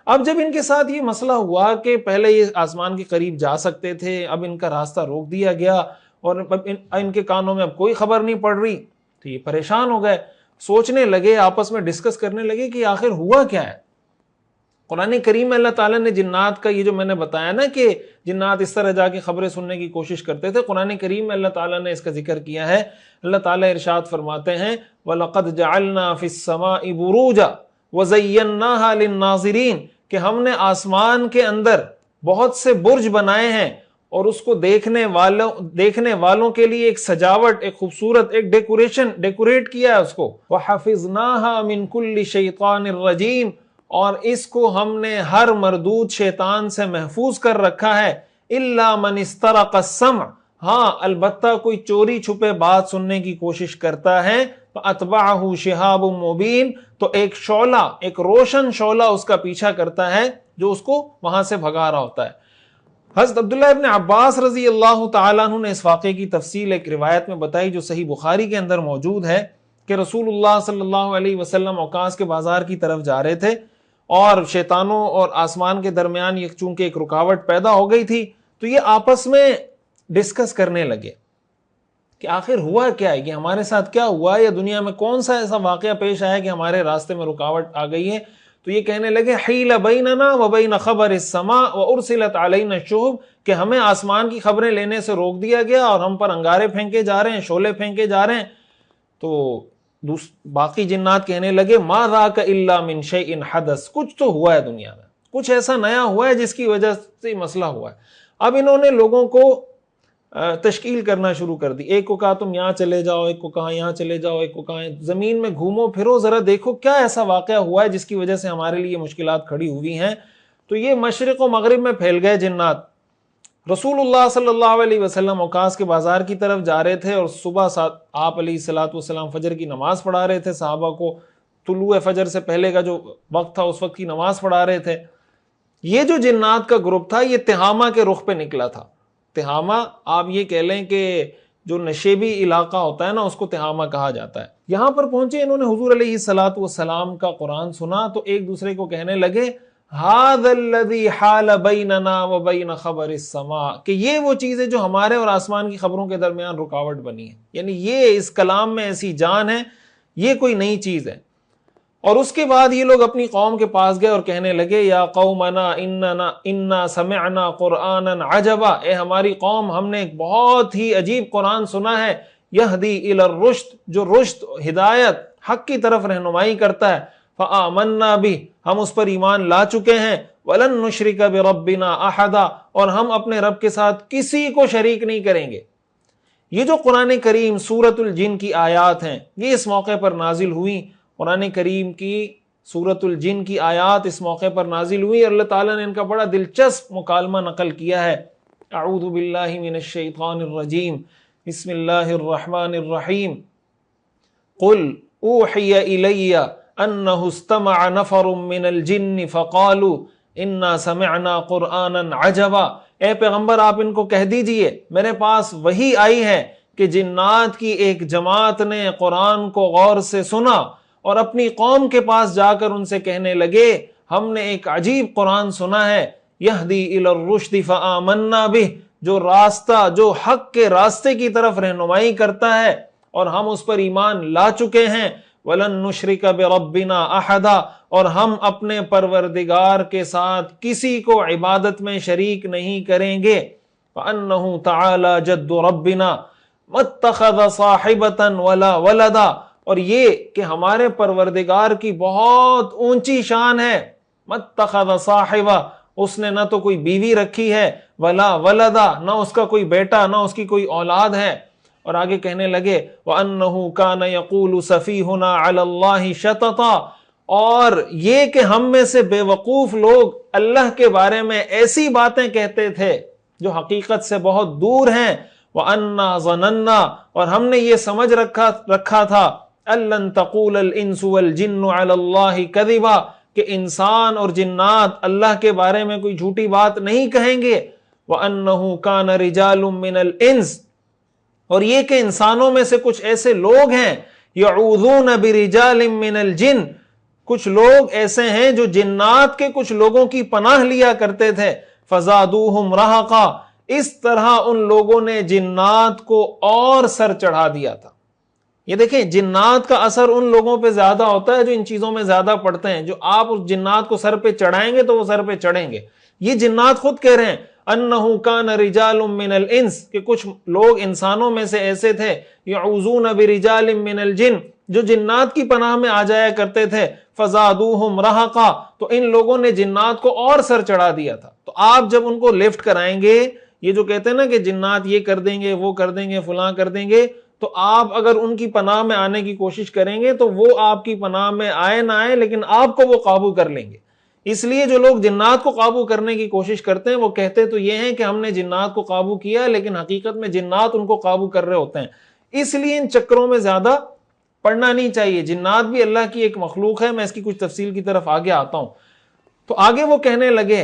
اب جب ان کے ساتھ یہ مسئلہ ہوا کہ پہلے یہ آسمان کے قریب جا سکتے تھے، اب ان کا راستہ روک دیا گیا اور ان کے کانوں میں اب کوئی خبر نہیں پڑ رہی، تو یہ پریشان ہو گئے، سوچنے لگے، آپس میں ڈسکس کرنے لگے کہ آخر ہوا کیا ہے۔ قرآن کریم میں اللہ تعالیٰ نے جنات کا یہ جو میں نے بتایا نا کہ جنات اس طرح جا کے خبریں سننے کی کوشش کرتے تھے، قرآن کریم میں اللہ تعالیٰ نے اس کا ذکر کیا ہے۔ اللہ تعالیٰ ارشاد فرماتے ہیں وَلَقَدْ جَعَلْنَا فِي السَّمَاءِ بُرُوجًا وَزَيَّنَّاهَا لِلنَّاظِرِينَ کہ ہم نے آسمان کے اندر بہت سے برج بنائے ہیں اور اس کو دیکھنے والوں کے لیے ایک سجاوٹ، ایک خوبصورت ایک ڈیکوریٹ کیا ہے اس کو۔ وَحَفِظْنَاهَا مِن كُلِّ شَيْطَانٍ رَجِيمٍ اور اس کو ہم نے ہر مردود شیطان سے محفوظ کر رکھا ہے۔ إِلَّا مَنِ اسْتَرَقَ السَّمْعَ ہاں البتہ کوئی چوری چھپے بات سننے کی کوشش کرتا ہے، فَأَتْبَعَهُ شِهَابٌ مُبِينٌ تو ایک شعلہ، ایک روشن شعلہ اس کا پیچھا کرتا ہے جو اس کو وہاں سے بھگا رہا ہوتا ہے۔ حضرت عبداللہ ابن عباس رضی اللہ تعالیٰ عنہ نے اس واقعے کی تفصیل ایک روایت میں بتائی جو صحیح بخاری کے اندر موجود ہے کہ رسول اللہ صلی اللہ علیہ وسلم اوقاس کے بازار کی طرف جا رہے تھے اور شیطانوں اور آسمان کے درمیان یہ چونکہ ایک رکاوٹ پیدا ہو گئی تھی تو یہ آپس میں ڈسکس کرنے لگے کہ آخر ہوا کیا ہے، کہ ہمارے ساتھ کیا ہوا ہے، یا دنیا میں کون سا ایسا واقعہ پیش آیا کہ ہمارے راستے میں رکاوٹ آ گئی ہے۔ تو یہ کہنے لگے حیل بیننا وبین خبر السماء وارسلت علینا الشہب کہ ہمیں آسمان کی خبریں لینے سے روک دیا گیا اور ہم پر انگارے پھینکے جا رہے ہیں، شعلے پھینکے جا رہے ہیں۔ تو باقی جنات کہنے لگے ما ذاک الا من شیء حدث کچھ تو ہوا ہے دنیا میں، کچھ ایسا نیا ہوا ہے جس کی وجہ سے مسئلہ ہوا ہے۔ اب انہوں نے لوگوں کو تشکیل کرنا شروع کر دی، ایک کو کہا تم یہاں چلے جاؤ، ایک کو کہا یہاں چلے جاؤ، ایک کو کہا زمین میں گھومو پھرو ذرا دیکھو کیا ایسا واقعہ ہوا ہے جس کی وجہ سے ہمارے لیے مشکلات کھڑی ہوئی ہیں۔ تو یہ مشرق و مغرب میں پھیل گئے جنات۔ رسول اللہ صلی اللہ علیہ وسلم اوقاس کے بازار کی طرف جا رہے تھے اور صبح آپ علیہ الصلوۃ والسلام فجر کی نماز پڑھا رہے تھے، صحابہ کو طلوع فجر سے پہلے کا جو وقت تھا اس وقت کی نماز پڑھا رہے تھے۔ یہ جو جنات کا گروپ تھا یہ تہامہ کے رخ پہ نکلا تھا۔ تہامہ آپ یہ کہہ لیں کہ جو نشیبی علاقہ ہوتا ہے نا اس کو تہامہ کہا جاتا ہے۔ یہاں پر پہنچے، انہوں نے حضور علیہ الصلوۃ والسلام کا قرآن سنا تو ایک دوسرے کو کہنے لگے ھذا الذی حال بیننا وبین خبر السماء کہ یہ وہ چیز ہے جو ہمارے اور آسمان کی خبروں کے درمیان رکاوٹ بنی ہے، یعنی یہ اس کلام میں ایسی جان ہے، یہ کوئی نئی چیز ہے۔ اور اس کے بعد یہ لوگ اپنی قوم کے پاس گئے اور کہنے لگے یا قومنا انا سمعنا قرآنا عجبا اے ہماری قوم ہم نے ایک بہت ہی عجیب قرآن سنا ہے، یہدی الی الرشد جو رشد ہدایت حق کی طرف رہنمائی کرتا ہے، فآمنا بہ ہم اس پر ایمان لا چکے ہیں، ولن نشرک بربنا احدا اور ہم اپنے رب کے ساتھ کسی کو شریک نہیں کریں گے۔ یہ جو قرآن کریم سورۃ الجن کی آیات ہیں یہ اس موقع پر نازل ہوئی، قرآن کریم کی سورۃ الجن کی آیات اس موقع پر نازل ہوئی اور اللہ تعالیٰ نے ان کا بڑا دلچسپ مکالمہ نقل کیا ہے۔ اعوذ باللہ من الشیطان الرجیم، بسم اللہ الرحمن الرحیم، قل اوحی الی انہ استمع نفر من الجن فقالوا انا سمعنا قرآنا عجبا اے پیغمبر آپ ان کو کہہ دیجئے میرے پاس وحی آئی ہے کہ جنات کی ایک جماعت نے قرآن کو غور سے سنا اور اپنی قوم کے پاس جا کر ان سے کہنے لگے ہم نے ایک عجیب قرآن سنا ہے، یہدی الی الرشد فآمنا بہ جو راستہ جو حق کے راستے کی طرف رہنمائی کرتا ہے اور ہم اس پر ایمان لا چکے ہیں، وَلَن نُشْرِكَ بِرَبِّنَا أَحَدًا اور ہم اپنے پروردگار کے ساتھ کسی کو عبادت میں شریک نہیں کریں گے، وَأَنَّهُ تَعَالَى جَدُّ رَبِّنَا مَا اتَّخَذَ صَاحِبَةً وَلَا وَلَدًا اور یہ کہ ہمارے پروردگار کی بہت اونچی شان ہے، مَا اتَّخَذَ صَاحِبًا اس نے نہ تو کوئی بیوی رکھی ہے، ولا ولدا نہ اس کا کوئی بیٹا نہ اس کی کوئی اولاد ہے۔ اور آگے کہنے لگے وَأَنَّهُ كَانَ يَقُولُ سَفِيهُنَا عَلَى اللَّهِ شَطَطًا اور یہ کہ ہم میں سے بے وقوف لوگ اللہ کے بارے میں ایسی باتیں کہتے تھے جو حقیقت سے بہت دور ہیں، وَأَنَّا ظَنَنَّا اور ہم نے یہ سمجھ رکھا تھا أَلَّن تَقُولَ الْإِنسُ وَالْجِنُّ عَلَى اللَّهِ كَذِبًا کہ انسان اور جنات اللہ کے بارے میں کوئی جھوٹی بات نہیں کہیں گے، وَأَنَّهُ كَانَ رِجَالٌ مِّنَ الْإِنسِ اور یہ کہ انسانوں میں سے کچھ ایسے لوگ ہیں یعوذون برجال من الجن کچھ لوگ ایسے ہیں جو جنات کے کچھ لوگوں کی پناہ لیا کرتے تھے، فزادوہم رہقا، اس طرح ان لوگوں نے جنات کو اور سر چڑھا دیا تھا۔ یہ دیکھیں جنات کا اثر ان لوگوں پہ زیادہ ہوتا ہے جو ان چیزوں میں زیادہ پڑتے ہیں۔ جو آپ اس جنات کو سر پہ چڑھائیں گے تو وہ سر پہ چڑھیں گے۔ یہ جنات خود کہہ رہے ہیں انہ کان رجال من الانس، کہ کچھ لوگ انسانوں میں سے ایسے تھے، یعوذون برجال من الجن، جو جنات کی پناہ میں آ جایا کرتے تھے، فزادوہم رہقا، تو ان لوگوں نے جنات کو اور سر چڑھا دیا تھا۔ تو آپ جب ان کو لفٹ کرائیں گے، یہ جو کہتے ہیں نا کہ جنات یہ کر دیں گے، وہ کر دیں گے، فلاں کر دیں گے، تو آپ اگر ان کی پناہ میں آنے کی کوشش کریں گے تو وہ آپ کی پناہ میں آئے نہ آئے لیکن آپ کو وہ قابو کر لیں گے۔ اس لیے جو لوگ جنات کو قابو کرنے کی کوشش کرتے ہیں وہ کہتے تو یہ ہیں کہ ہم نے جنات کو قابو کیا، لیکن حقیقت میں جنات ان کو قابو کر رہے ہوتے ہیں۔ اس لیے ان چکروں میں زیادہ پڑھنا نہیں چاہیے۔ جنات بھی اللہ کی ایک مخلوق ہے، میں اس کی کچھ تفصیل کی طرف آگے آتا ہوں۔ تو آگے وہ کہنے لگے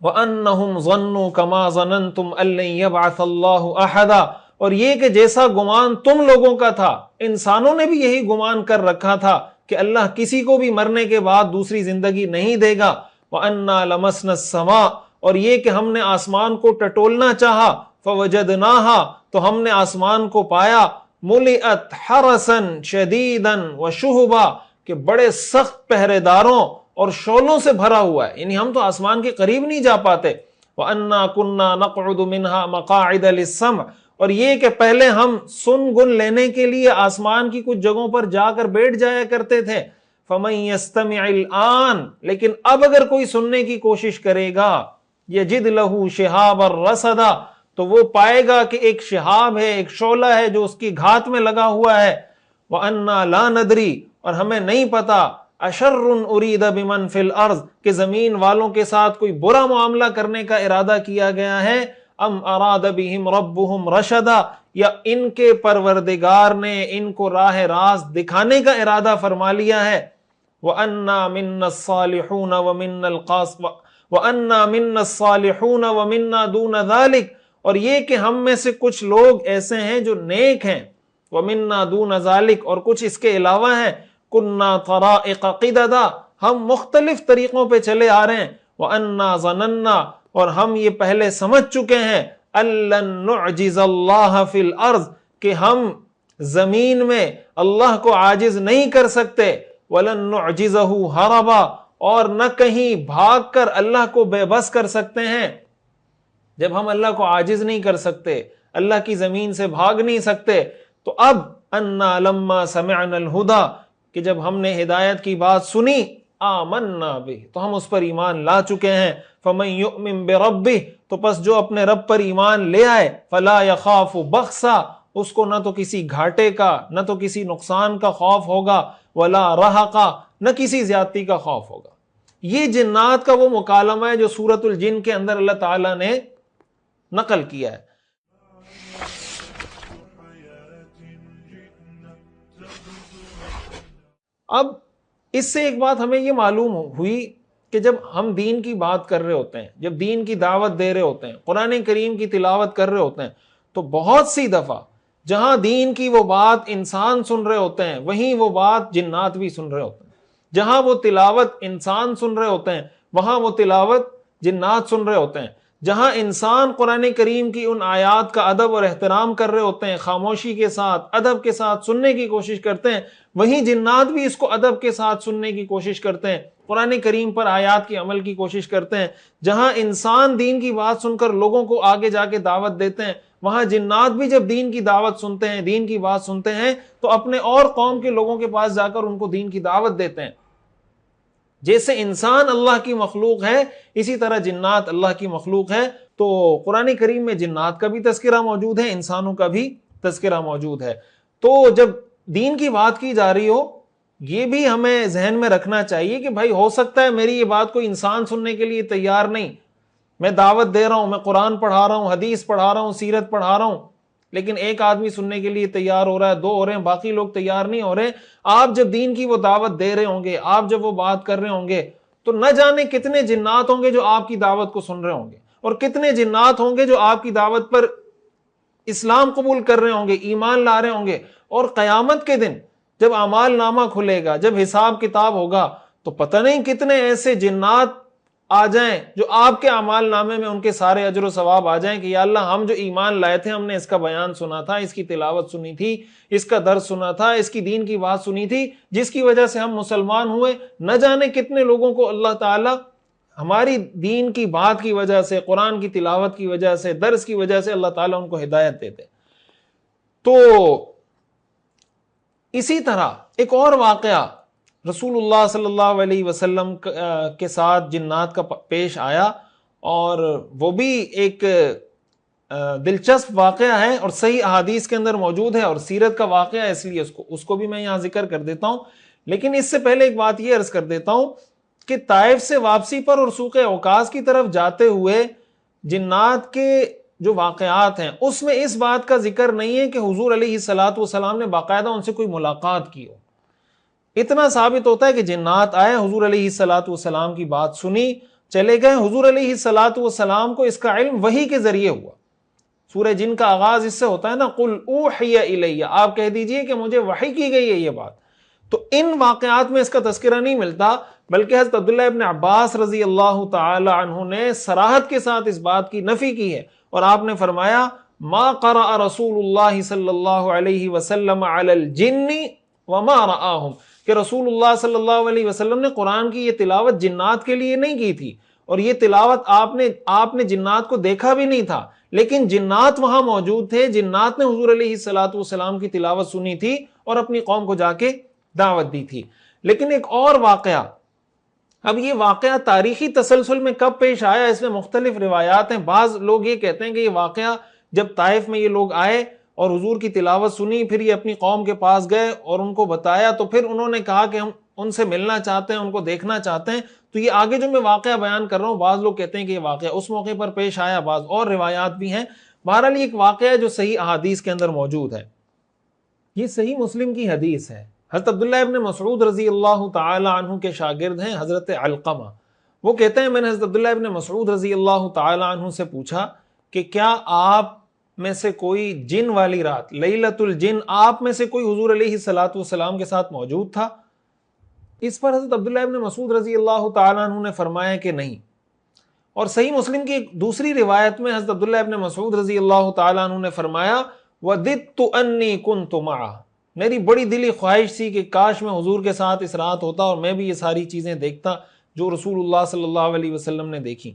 وَأَنَّهُمْ ظَنُّوا كَمَا ظَنَنْتُمْ أَن لَّن يَبْعَثَ اللَّهُ أَحَدًا، اور یہ کہ جیسا گمان تم لوگوں کا تھا، انسانوں نے بھی یہی گمان کر رکھا تھا کہ اللہ کسی کو بھی مرنے کے بعد دوسری زندگی نہیں دے گا۔ وَأَنَّا لَمَسْنَا السَّمَاءَ، اور یہ کہ ہم نے آسمان کو ٹٹولنا چاہا، فَوَجَدْنَاهَا، تو ہم نے آسمان کو پایا، مُلِئَتْ حَرَسًا شَدِيدًا وَشُهُبًا، کہ بڑے سخت پہرے داروں اور شعلوں سے بھرا ہوا ہے، یعنی ہم تو آسمان کے قریب نہیں جا پاتے۔ وَأَنَّا كُنَّا نَقْعُدُ مِنْهَا مَقَاعِدَ لِلسَّمْعِ، اور یہ کہ پہلے ہم سن گن لینے کے لیے آسمان کی کچھ جگہوں پر جا کر بیٹھ جایا کرتے تھے۔ فَمَن يَسْتَمِعِ الْآنَ، لیکن اب اگر کوئی سننے کی کوشش کرے گا، يَجِدْ لَهُ شِهَابًا رَصَدًا، تو وہ پائے گا کہ ایک شہاب ہے، ایک شعلہ ہے جو اس کی گھات میں لگا ہوا ہے۔ وَأَنَّا لَا نَدْرِي، اور ہمیں نہیں پتا، أَشَرٌ أُرِيدَ بِمَنْ فِي الْأَرْضِ، کہ زمین والوں کے ساتھ کوئی برا معاملہ کرنے کا ارادہ کیا گیا ہے، ام اراد بہم ربہم رشدا، یا ان کے پروردگار نے ان کو راہ راست دکھانے کا ارادہ فرما لیا ہے۔ وَأَنَّا مِنَّا الصَّالِحُونَ وَمِنَّا وَأَنَّا مِنَّا الصَّالِحُونَ وَمِنَّا دُونَ ذَلِكَ، اور یہ کہ ہم میں سے کچھ لوگ ایسے ہیں جو نیک ہیں، وَمِنَّا دُونَ ذَلِكَ، اور کچھ اس کے علاوہ ہیں، كُنَّا طَرَائِقَ قِدَدًا، ہم مختلف طریقوں پہ چلے آ رہے ہیں، وَأَنَّا ظَنَنَّا، اور ہم یہ پہلے سمجھ چکے ہیں، أَلَّن نُعْجِزَ اللَّهَ فِي الْأَرْضِ، کہ ہم زمین میں اللہ کو عاجز نہیں کر سکتے، وَلَن نُعْجِزَهُ هَرَبًا، اور نہ کہیں بھاگ کر اللہ کو بے بس کر سکتے ہیں۔ جب ہم اللہ کو عاجز نہیں کر سکتے، اللہ کی زمین سے بھاگ نہیں سکتے، تو اب انا لما سمعنا الہدا، کہ جب ہم نے ہدایت کی بات سنی، آمنا بہ، تو ہم اس پر ایمان لا چکے ہیں۔ فمن یؤمن بربہ، تو پس جو اپنے رب پر ایمان لے آئے، فلا یخاف بخسا، اس کو نہ تو کسی گھاٹے کا نہ تو کسی نقصان کا خوف ہوگا، ولا رہقا، نہ کسی زیادتی کا خوف ہوگا۔ یہ جنات کا وہ مکالمہ ہے جو سورۃ الجن کے اندر اللہ تعالیٰ نے نقل کیا ہے۔ اب اس سے ایک بات ہمیں یہ معلوم ہوئی کہ جب ہم دین کی بات کر رہے ہوتے ہیں، جب دین کی دعوت دے رہے ہوتے ہیں، قرآن کریم کی تلاوت کر رہے ہوتے ہیں، تو بہت سی دفعہ جہاں دین کی وہ بات انسان سن رہے ہوتے ہیں، وہیں وہ بات جنات بھی سن رہے ہوتے ہیں۔ جہاں وہ تلاوت انسان سن رہے ہوتے ہیں، وہاں وہ تلاوت جنات سن رہے ہوتے ہیں۔ جہاں انسان قرآن کریم کی ان آیات کا ادب اور احترام کر رہے ہوتے ہیں، خاموشی کے ساتھ، ادب کے ساتھ سننے کی کوشش کرتے ہیں، وہیں جنات بھی اس کو ادب کے ساتھ سننے کی کوشش کرتے ہیں، قرآن کریم پر آیات کی عمل کی کوشش کرتے ہیں۔ جہاں انسان دین کی بات سن کر لوگوں کو آگے جا کے دعوت دیتے ہیں، وہاں جنات بھی جب دین کی دعوت سنتے ہیں، دین کی بات سنتے ہیں، تو اپنے اور قوم کے لوگوں کے پاس جا کر ان کو دین کی دعوت دیتے ہیں۔ جیسے انسان اللہ کی مخلوق ہے، اسی طرح جنات اللہ کی مخلوق ہے۔ تو قرآن کریم میں جنات کا بھی تذکرہ موجود ہے، انسانوں کا بھی تذکرہ موجود ہے۔ تو جب دین کی بات کی جا رہی ہو، یہ بھی ہمیں ذہن میں رکھنا چاہیے کہ بھائی ہو سکتا ہے میری یہ بات کوئی انسان سننے کے لیے تیار نہیں، میں دعوت دے رہا ہوں، میں قرآن پڑھا رہا ہوں، حدیث پڑھا رہا ہوں، سیرت پڑھا رہا ہوں، لیکن ایک آدمی سننے کے لیے تیار ہو رہا ہے، دو ہو رہے ہیں، باقی لوگ تیار نہیں ہو رہے۔ آپ جب دین کی وہ دعوت دے رہے ہوں گے، آپ جب وہ بات کر رہے ہوں گے، تو نہ جانے کتنے جنات ہوں گے جو آپ کی دعوت کو سن رہے ہوں گے، اور کتنے جنات ہوں گے جو آپ کی دعوت پر اسلام قبول کر رہے ہوں گے، ایمان لا رہے ہوں گے۔ اور قیامت کے دن جب اعمال نامہ کھلے گا، جب حساب کتاب ہوگا، تو پتہ نہیں کتنے ایسے جنات آ جائیں جو آپ کے اعمال نامے میں ان کے سارے اجر و ثواب آ جائیں کہ یا اللہ ہم جو ایمان لائے تھے، ہم نے اس کا بیان سنا تھا، اس کی تلاوت سنی تھی، اس کا درس سنا تھا، اس کی دین کی بات سنی تھی، جس کی وجہ سے ہم مسلمان ہوئے۔ نہ جانے کتنے لوگوں کو اللہ تعالی ہماری دین کی بات کی وجہ سے، قرآن کی تلاوت کی وجہ سے، درس کی وجہ سے اللہ تعالیٰ ان کو ہدایت دیتے۔ تو اسی طرح ایک اور واقعہ رسول اللہ صلی اللہ علیہ وسلم کے ساتھ جنات کا پیش آیا، اور وہ بھی ایک دلچسپ واقعہ ہے اور صحیح احادیث کے اندر موجود ہے اور سیرت کا واقعہ ہے، اس لیے اس کو بھی میں یہاں ذکر کر دیتا ہوں۔ لیکن اس سے پہلے ایک بات یہ عرض کر دیتا ہوں کہ طائف سے واپسی پر اور سوق اوقاز کی طرف جاتے ہوئے جنات کے جو واقعات ہیں اس میں اس بات کا ذکر نہیں ہے کہ حضور علیہ الصلوۃ والسلام نے باقاعدہ ان سے کوئی ملاقات کی ہو۔ اتنا ثابت ہوتا ہے کہ جنات آئے، حضور علیہ الصلوۃ والسلام کی بات سنی، چلے گئے۔ حضور علیہ الصلوۃ والسلام کو اس کا علم وحی کے ذریعے ہوا۔ سورہ جن کا آغاز اس سے ہوتا ہے نا، قل اوحی الی، آپ کہہ دیجئے کہ مجھے وحی کی گئی ہے یہ بات۔ تو ان واقعات میں اس کا تذکرہ نہیں ملتا، بلکہ حضرت عبداللہ ابن عباس رضی اللہ تعالی عنہ نے صراحت کے ساتھ اس بات کی نفی کی ہے، اور آپ نے فرمایا ما قرأ رسول اللہ صلی اللہ علیہ وسلم علی الجن وما رآہم، کہ رسول اللہ صلی اللہ علیہ وسلم نے قرآن کی یہ تلاوت جنات کے لیے نہیں کی تھی، اور یہ تلاوت آپ نے جنات کو دیکھا بھی نہیں تھا، لیکن جنات وہاں موجود تھے، جنات نے حضور علیہ الصلوۃ والسلام کی تلاوت سنی تھی اور اپنی قوم کو جا کے دعوت دی تھی۔ لیکن ایک اور واقعہ، اب یہ واقعہ تاریخی تسلسل میں کب پیش آیا، اس میں مختلف روایات ہیں۔ بعض لوگ یہ کہتے ہیں کہ یہ واقعہ جب طائف میں یہ لوگ آئے اور حضور کی تلاوت سنی، پھر یہ اپنی قوم کے پاس گئے اور ان کو بتایا، تو پھر انہوں نے کہا کہ ہم ان سے ملنا چاہتے ہیں، ان کو دیکھنا چاہتے ہیں۔ تو یہ آگے جو میں واقعہ بیان کر رہا ہوں، بعض لوگ کہتے ہیں کہ یہ واقعہ اس موقع پر پیش آیا، بعض اور روایات بھی ہیں۔ بہرحال یہ ایک واقعہ ہے جو صحیح احادیث کے اندر موجود ہے۔ یہ صحیح مسلم کی حدیث ہے۔ حضرت عبداللہ ابن مسعود رضی اللہ تعالی عنہ کے شاگرد ہیں حضرت علقمہ، وہ کہتے ہیں میں نے حضرت عبداللہ ابن مسعود رضی اللہ تعالی عنہ سے پوچھا کہ کیا آپ میں سے کوئی جن والی رات، لیلۃ الجن، آپ میں سے کوئی حضور علیہ الصلوۃ والسلام کے ساتھ موجود تھا؟ اس پر حضرت عبداللہ ابن مسعود رضی اللہ تعالی عنہ نے فرمایا کہ نہیں۔ اور صحیح مسلم کی ایک دوسری روایت میں حضرت عبداللہ ابن مسعود رضی اللہ تعالی عنہ نے فرمایا وَدِدْتُ أَنِّي كُنْتُ مَعَهُ، میری بڑی دلی خواہش تھی کہ کاش میں حضور کے ساتھ اس رات ہوتا اور میں بھی یہ ساری چیزیں دیکھتا جو رسول اللہ صلی اللہ علیہ وسلم نے دیکھی۔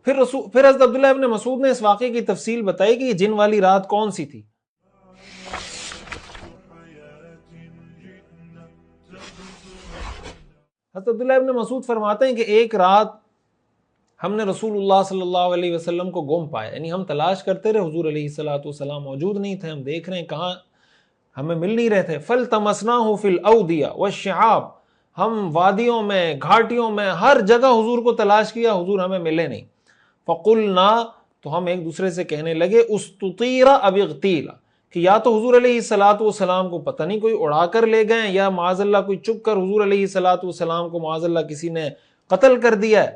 پھر حضرت عبداللہ ابن مسعود نے اس واقعے کی تفصیل بتائی کہ یہ جن والی رات کون سی تھی۔ حضرت عبداللہ ابن مسعود فرماتے ہیں کہ ایک رات ہم نے رسول اللہ صلی اللہ علیہ وسلم کو گم پایا، یعنی ہم تلاش کرتے رہے، حضور علیہ الصلوۃ والسلام موجود نہیں تھے، ہم دیکھ رہے ہیں کہاں، ہمیں مل نہیں رہے تھے۔ فَالْتَمَسْنَاهُ فِي الْأَوْدِيَةِ وَالشِّعَابِ، ہم وادیوں میں، گھاٹیوں میں، ہر جگہ حضور کو تلاش کیا، حضور ہمیں ملے نہیں۔ فَقُلْنَا، تو ہم ایک دوسرے سے کہنے لگے اُسْتُطِیرَ أَوِ اغْتِیلَ، کہ یا تو حضور علیہ الصلوۃ والسلام کو پتہ نہیں کوئی اڑا کر لے گئے، یا معاذ اللہ کوئی چپ کر حضور علیہ الصلوۃ والسلام کو معاذ اللہ کسی نے قتل کر دیا ہے،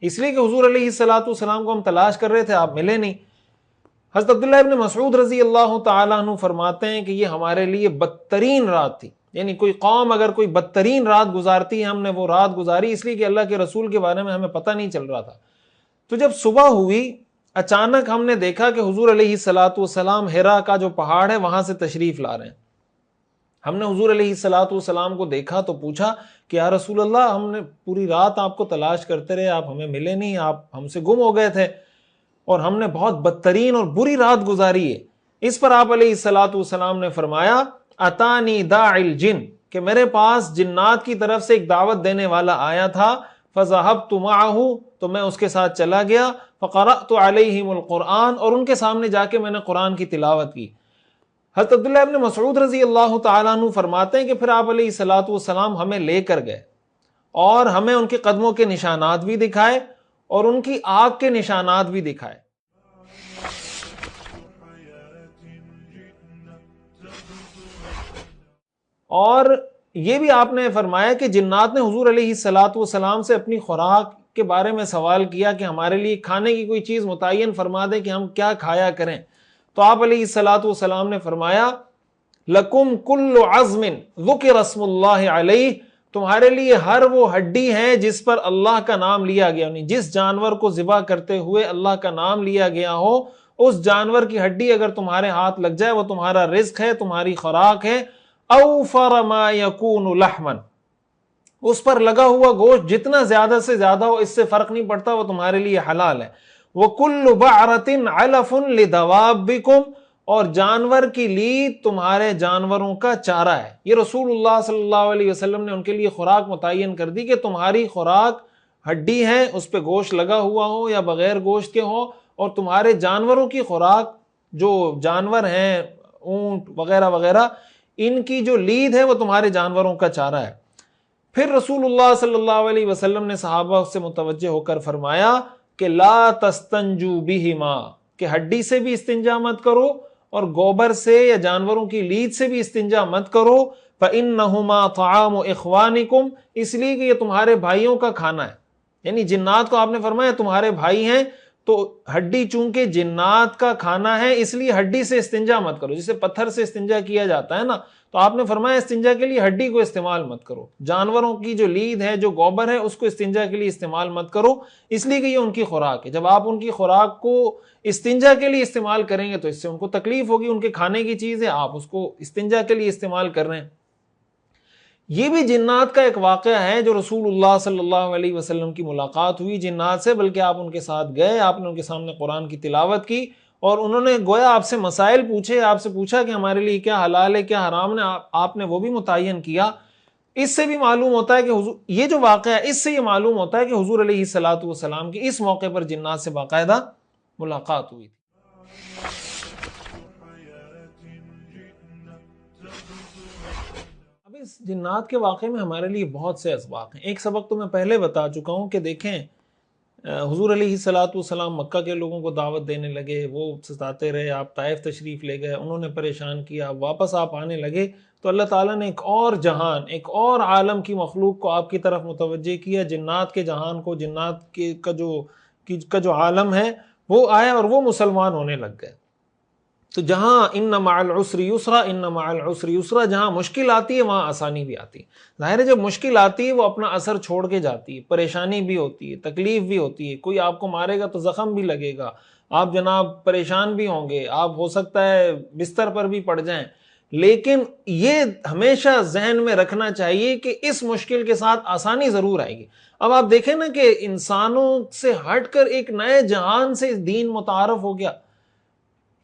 اس لیے کہ حضور علیہ الصلوۃ والسلام کو ہم تلاش کر رہے تھے، آپ ملے نہیں۔ حضرت عبداللہ ابن مسعود رضی اللہ تعالیٰ عنہ فرماتے ہیں کہ یہ ہمارے لیے بدترین رات تھی، یعنی کوئی قوم اگر کوئی بدترین رات گزارتی ہے، ہم نے وہ رات گزاری اس لیے کہ اللہ کے رسول کے بارے میں ہمیں پتہ نہیں چل رہا تھا۔ تو جب صبح ہوئی، اچانک ہم نے دیکھا کہ حضور علیہ الصلوۃ والسلام حرا کا جو پہاڑ ہے وہاں سے تشریف لا رہے ہیں۔ ہم نے حضور علیہ الصلوۃ والسلام کو دیکھا تو پوچھا کہ یا رسول اللہ، ہم نے پوری رات آپ کو تلاش کرتے رہے، آپ ہمیں ملے نہیں، آپ ہم سے گم ہو گئے تھے، اور ہم نے بہت بدترین اور بری رات گزاری ہے۔ اس پر آپ علیہ الصلوۃ والسلام نے فرمایا اتانی داعی الجن، کہ میرے پاس جنات کی طرف سے ایک دعوت دینے والا آیا تھا، فذهبت معه، تو میں اس کے ساتھ چلا گیا، فقرأت علیہم القرآن، اور ان کے سامنے جا کے میں نے قرآن کی تلاوت کی۔ حضرت عبداللہ ابن مسعود رضی اللہ تعالیٰ عنہ فرماتے ہیں کہ پھر آپ علیہ الصلوۃ والسلام ہمیں لے کر گئے اور ہمیں ان کے قدموں کے نشانات بھی دکھائے اور ان کی آگ کے نشانات بھی دکھائے۔ اور یہ بھی آپ نے فرمایا کہ جنات نے حضور علیہ الصلوۃ والسلام سے اپنی خوراک کے بارے میں سوال کیا کہ ہمارے لیے کھانے کی کوئی چیز متعین فرما دیں کہ ہم کیا کھایا کریں۔ تو آپ علیہ الصلوۃ والسلام نے فرمایا لکم کل عظم ذکر اسم اللہ علیہ، تمہارے لیے ہر وہ ہڈی ہے جس پر اللہ کا نام لیا گیا، یعنی جس جانور کو ذبح کرتے ہوئے اللہ کا نام لیا گیا ہو، اس جانور کی ہڈی اگر تمہارے ہاتھ لگ جائے وہ تمہارا رزق ہے، تمہاری خوراک ہے۔ اوفر ما یکون لحما، اس پر لگا ہوا گوشت جتنا زیادہ سے زیادہ ہو، اس سے فرق نہیں پڑتا، وہ تمہارے لیے حلال ہے۔ وَكُلُّ بَعْرَةٍ عَلَفٌ لِدَوَابِّكُمْ، اور جانور کی لید تمہارے جانوروں کا چارہ ہے۔ یہ رسول اللہ صلی اللہ علیہ وسلم نے ان کے لیے خوراک متعین کر دی کہ تمہاری خوراک ہڈی ہے، اس پہ گوشت لگا ہوا ہو یا بغیر گوشت کے ہو، اور تمہارے جانوروں کی خوراک، جو جانور ہیں اونٹ وغیرہ وغیرہ، ان کی جو لید ہے وہ تمہارے جانوروں کا چارہ ہے۔ پھر رسول اللہ صلی اللہ علیہ وسلم نے صحابہ سے متوجہ ہو کر فرمایا کہ لا تستنجو بہما، کہ ہڈی سے بھی استنجا مت کرو اور گوبر سے یا جانوروں کی لید سے بھی استنجا مت کرو، فَإِنَّهُمَا طَعَامُ إِخْوَانِكُمْ، اس لیے کہ یہ تمہارے بھائیوں کا کھانا ہے۔ یعنی جنات کو آپ نے فرمایا تمہارے بھائی ہیں، تو ہڈی چونکہ جنات کا کھانا ہے اس لیے ہڈی سے استنجا مت کرو، جسے پتھر سے استنجا کیا جاتا ہے نا، تو آپ نے فرمایا استنجا کے لیے ہڈی کو استعمال مت کرو، جانوروں کی جو لید ہے، جو گوبر ہے، اس کو استنجا کے لیے استعمال مت کرو، اس لیے کہ یہ ان کی خوراک ہے۔ جب آپ ان کی خوراک کو استنجا کے لیے استعمال کریں گے تو اس سے ان کو تکلیف ہوگی، ان کے کھانے کی چیز ہے، آپ اس کو استنجا کے لیے استعمال کر رہے ہیں۔ یہ بھی جنات کا ایک واقعہ ہے جو رسول اللہ صلی اللہ علیہ وسلم کی ملاقات ہوئی جنات سے، بلکہ آپ ان کے ساتھ گئے، آپ نے ان کے سامنے قرآن کی تلاوت کی، اور انہوں نے گویا آپ سے مسائل پوچھے، آپ سے پوچھا کہ ہمارے لیے کیا حلال ہے کیا حرام ہے، آپ نے وہ بھی متعین کیا۔ اس سے بھی معلوم ہوتا ہے کہ حضور، یہ جو واقعہ ہے اس سے یہ معلوم ہوتا ہے کہ حضور علیہ الصلوۃ والسلام کی اس موقع پر جنات سے باقاعدہ ملاقات ہوئی تھی۔ اب اس جنات کے واقعے میں ہمارے لیے بہت سے اسباق ہیں۔ ایک سبق تو میں پہلے بتا چکا ہوں کہ دیکھیں حضور علیہ الصلوۃ والسلام مکہ کے لوگوں کو دعوت دینے لگے، وہ ستاتے رہے، آپ طائف تشریف لے گئے، انہوں نے پریشان کیا، واپس آپ آنے لگے تو اللہ تعالیٰ نے ایک اور جہان، ایک اور عالم کی مخلوق کو آپ کی طرف متوجہ کیا، جنات کے جہان کو، جنات کا جو عالم ہے وہ آیا اور وہ مسلمان ہونے لگ گئے۔ تو جہاں ان مع العسر یسرا، ان مع العسر یسرا، جہاں مشکل آتی ہے وہاں آسانی بھی آتی ہے۔ ظاہر ہے جب مشکل آتی ہے وہ اپنا اثر چھوڑ کے جاتی ہے، پریشانی بھی ہوتی ہے، تکلیف بھی ہوتی ہے، کوئی آپ کو مارے گا تو زخم بھی لگے گا، آپ جناب پریشان بھی ہوں گے، آپ ہو سکتا ہے بستر پر بھی پڑ جائیں، لیکن یہ ہمیشہ ذہن میں رکھنا چاہیے کہ اس مشکل کے ساتھ آسانی ضرور آئے گی۔ اب آپ دیکھیں نا کہ انسانوں سے ہٹ کر ایک نئے جہان سے دین متعارف ہو گیا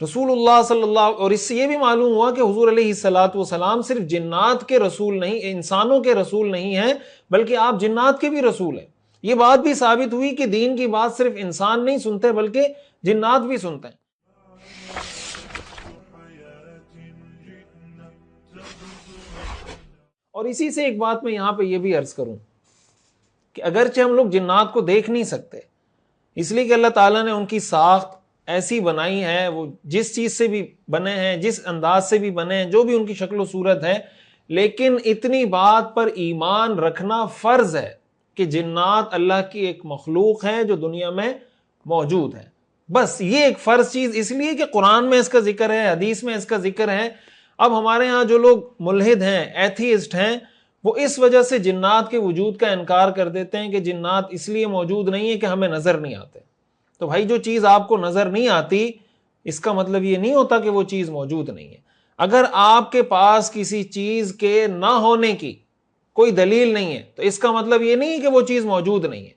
رسول اللہ صلی اللہ، اور اس سے یہ بھی معلوم ہوا کہ حضور علیہ الصلوۃ والسلام صرف جنات کے رسول نہیں، انسانوں کے رسول نہیں ہیں، بلکہ آپ جنات کے بھی رسول ہیں۔ یہ بات بھی ثابت ہوئی کہ دین کی بات صرف انسان نہیں سنتے بلکہ جنات بھی سنتے ہیں۔ اور اسی سے ایک بات میں یہاں پہ یہ بھی عرض کروں کہ اگرچہ ہم لوگ جنات کو دیکھ نہیں سکتے، اس لیے کہ اللہ تعالیٰ نے ان کی ساخت ایسی بنائی ہے، وہ جس چیز سے بھی بنے ہیں، جس انداز سے بھی بنے ہیں، جو بھی ان کی شکل و صورت ہے، لیکن اتنی بات پر ایمان رکھنا فرض ہے کہ جنات اللہ کی ایک مخلوق ہے جو دنیا میں موجود ہے۔ بس یہ ایک فرض چیز اس لیے کہ قرآن میں اس کا ذکر ہے، حدیث میں اس کا ذکر ہے۔ اب ہمارے ہاں جو لوگ ملحد ہیں، ایتھیسٹ ہیں، وہ اس وجہ سے جنات کے وجود کا انکار کر دیتے ہیں کہ جنات اس لیے موجود نہیں ہے کہ ہمیں نظر نہیں آتے۔ تو بھائی جو چیز آپ کو نظر نہیں آتی اس کا مطلب یہ نہیں ہوتا کہ وہ چیز موجود نہیں ہے۔ اگر آپ کے پاس کسی چیز کے نہ ہونے کی کوئی دلیل نہیں ہے تو اس کا مطلب یہ نہیں ہے کہ وہ چیز موجود نہیں ہے۔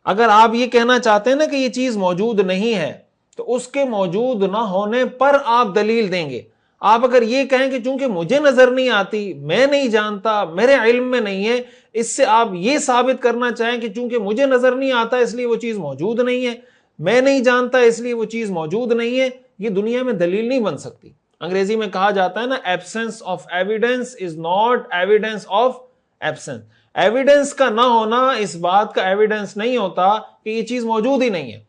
اگر آپ یہ کہنا چاہتے ہیں نا کہ یہ چیز موجود نہیں ہے تو اس کے موجود نہ ہونے پر آپ دلیل دیں گے۔ آپ اگر یہ کہیں کہ چونکہ مجھے نظر نہیں آتی، میں نہیں جانتا، میرے علم میں نہیں ہے، اس سے آپ یہ ثابت کرنا چاہیں کہ چونکہ مجھے نظر نہیں آتا اس لیے وہ چیز موجود نہیں ہے، میں نہیں جانتا اس لیے وہ چیز موجود نہیں ہے، یہ دنیا میں دلیل نہیں بن سکتی۔ انگریزی میں کہا جاتا ہے نا، absence of evidence is not evidence of absence. Evidence کا نہ ہونا اس بات کا ایویڈنس نہیں ہوتا کہ یہ چیز موجود ہی نہیں ہے۔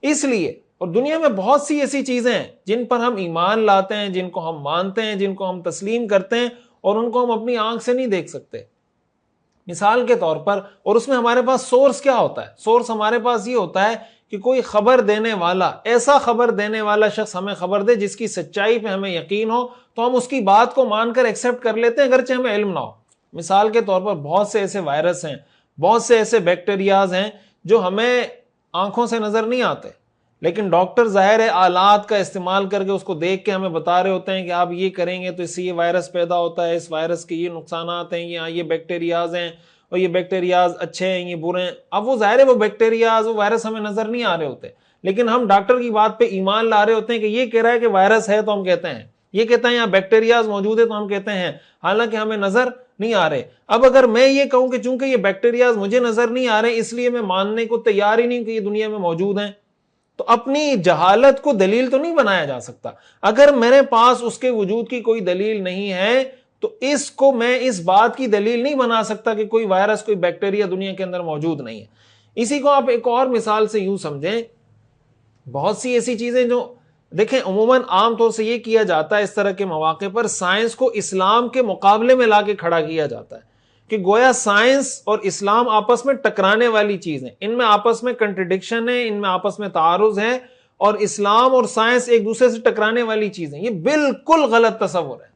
اس لیے، اور دنیا میں بہت سی ایسی چیزیں ہیں جن پر ہم ایمان لاتے ہیں، جن کو ہم مانتے ہیں، جن کو ہم تسلیم کرتے ہیں، اور ان کو ہم اپنی آنکھ سے نہیں دیکھ سکتے۔ مثال کے طور پر، اور اس میں ہمارے پاس سورس کیا ہوتا ہے؟ سورس ہمارے پاس یہ ہوتا ہے کہ کوئی خبر دینے والا، ایسا خبر دینے والا شخص ہمیں خبر دے جس کی سچائی پہ ہمیں یقین ہو، تو ہم اس کی بات کو مان کر ایکسیپٹ کر لیتے ہیں اگرچہ ہمیں علم نہ ہو۔ مثال کے طور پر بہت سے ایسے وائرس ہیں، بہت سے ایسے بیکٹیریاز ہیں جو ہمیں آنکھوں سے نظر نہیں آتے، لیکن ڈاکٹر ظاہر ہے آلات کا استعمال کر کے اس کو دیکھ کے ہمیں بتا رہے ہوتے ہیں کہ آپ یہ کریں گے تو اس سے یہ وائرس پیدا ہوتا ہے، اس وائرس کے یہ نقصانات ہیں، یہ بیکٹیریاز ہیں اور یہ بیکٹیریاز اچھے ہیں، یہ برے ہیں۔ اب وہ ظاہر ہے وہ بیکٹیریاز، وہ وائرس ہمیں نظر نہیں آ رہے ہوتے، لیکن ہم ڈاکٹر کی بات پہ ایمان لا رہے ہوتے ہیں کہ یہ کہہ رہا ہے کہ وائرس ہے تو ہم کہتے ہیں، یہ کہتا ہے یہاں بیکٹیریاز موجود ہے تو ہم کہتے ہیں، حالانکہ ہمیں نظر نہیں آ رہے۔ اب اگر میں یہ کہوں کہ چونکہ یہ بیکٹیریاز مجھے نظر نہیں آ رہے اس لیے میں ماننے کو تیار ہی نہیں کہ یہ دنیا میں موجود ہیں، تو اپنی جہالت کو دلیل تو نہیں بنایا جا سکتا۔ اگر میرے پاس اس کے وجود کی کوئی دلیل نہیں ہے تو اس کو میں اس بات کی دلیل نہیں بنا سکتا کہ کوئی وائرس، کوئی بیکٹیریا دنیا کے اندر موجود نہیں ہے۔ اسی کو آپ ایک اور مثال سے یوں سمجھیں، بہت سی ایسی چیزیں جو دیکھیں عموماً عام طور سے یہ کیا جاتا ہے اس طرح کے مواقع پر، سائنس کو اسلام کے مقابلے میں لا کے کھڑا کیا جاتا ہے کہ گویا سائنس اور اسلام آپس میں ٹکرانے والی چیز ہیں، ان میں آپس میں کنٹرڈکشن ہے، ان میں آپس میں تعارض ہے، اور اسلام اور سائنس ایک دوسرے سے ٹکرانے والی چیز ہیں۔ یہ بالکل غلط تصور ہے۔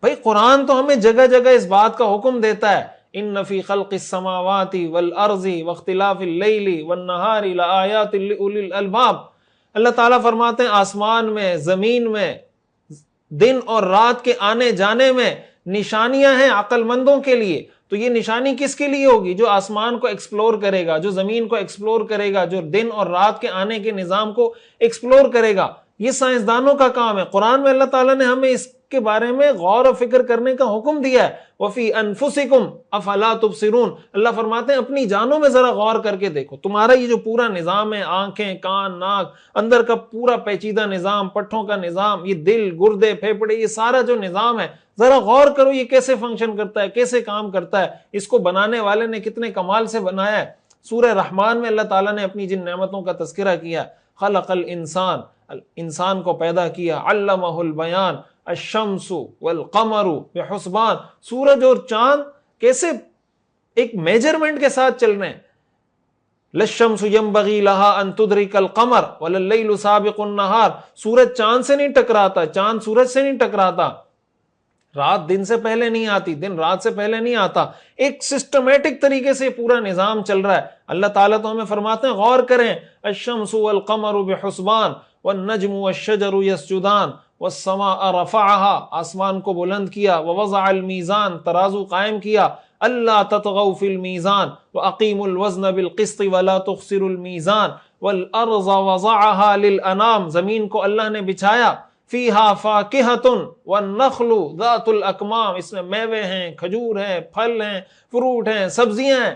بھائی قرآن تو ہمیں جگہ جگہ اس بات کا حکم دیتا ہے، ان فی خلق السماوات والارض واختلاف اللیل والنہار لآیات لأولی الالباب۔ اللہ تعالیٰ فرماتے ہیں آسمان میں، زمین میں، دن اور رات کے آنے جانے میں نشانیاں ہیں عقل مندوں کے لیے۔ تو یہ نشانی کس کے لیے ہوگی؟ جو آسمان کو ایکسپلور کرے گا، جو زمین کو ایکسپلور کرے گا، جو دن اور رات کے آنے کے نظام کو ایکسپلور کرے گا۔ یہ سائنسدانوں کا کام ہے۔ قرآن میں اللہ تعالیٰ نے ہمیں اس کے بارے میں غور و فکر کرنے کا حکم دیا ہے۔ وَفِي أَنفُسِكُمْ أَفَلَا تُبْصِرُونَ، اللہ فرماتے ہیں اپنی جانوں میں ذرا غور کر کے دیکھو، تمہارا یہ جو پورا نظام ہے، آنکھیں، کان، ناک، اندر کا پورا پیچیدہ نظام، پٹھوں کا نظام، یہ دل، گردے، پھیپھڑے، یہ سارا جو نظام ہے ذرا غور کرو یہ کیسے فنکشن کرتا ہے، کیسے کام کرتا ہے، اس کو بنانے والے نے کتنے کمال سے بنایا ہے۔ سورہ رحمان میں اللہ تعالیٰ نے اپنی جن نعمتوں کا تذکرہ کیا، خلق الانسان، انسان کو پیدا کیا، علمہ البیان، الشمس والقمر بحسبان، سورج اور چاند کیسے ایک میجرمنٹ کے ساتھ چل رہے ہیں۔ للشمس ينبغي لها ان تدرك القمر ولليل سابق النهار، سورج چاند سے نہیں ٹکراتا، چاند سورج سے نہیں ٹکراتا، رات دن سے پہلے نہیں آتی، دن رات سے پہلے نہیں آتا، ایک سسٹمیٹک طریقے سے پورا نظام چل رہا ہے۔ اللہ تعالیٰ تو ہمیں فرماتے ہیں غور کریں، الشمس والقمر بحسبان والنجم والشجر يسجدان والسماء رفعها، آسمان کو بلند کیا، ووضع المیزان، ترازو قائم کیا، اللہ تطغوا فی المیزان واقیموا الوزن بالقسط ولا تخسروا المیزان والارض وضعها للانام، زمین کو اللہ نے بچھایا، فیہا فاکہۃ والنخل ذات الاکمام، اس میں میوے ہیں، کھجور ہیں، پھل ہیں، فروٹ ہیں، سبزیاں ہیں۔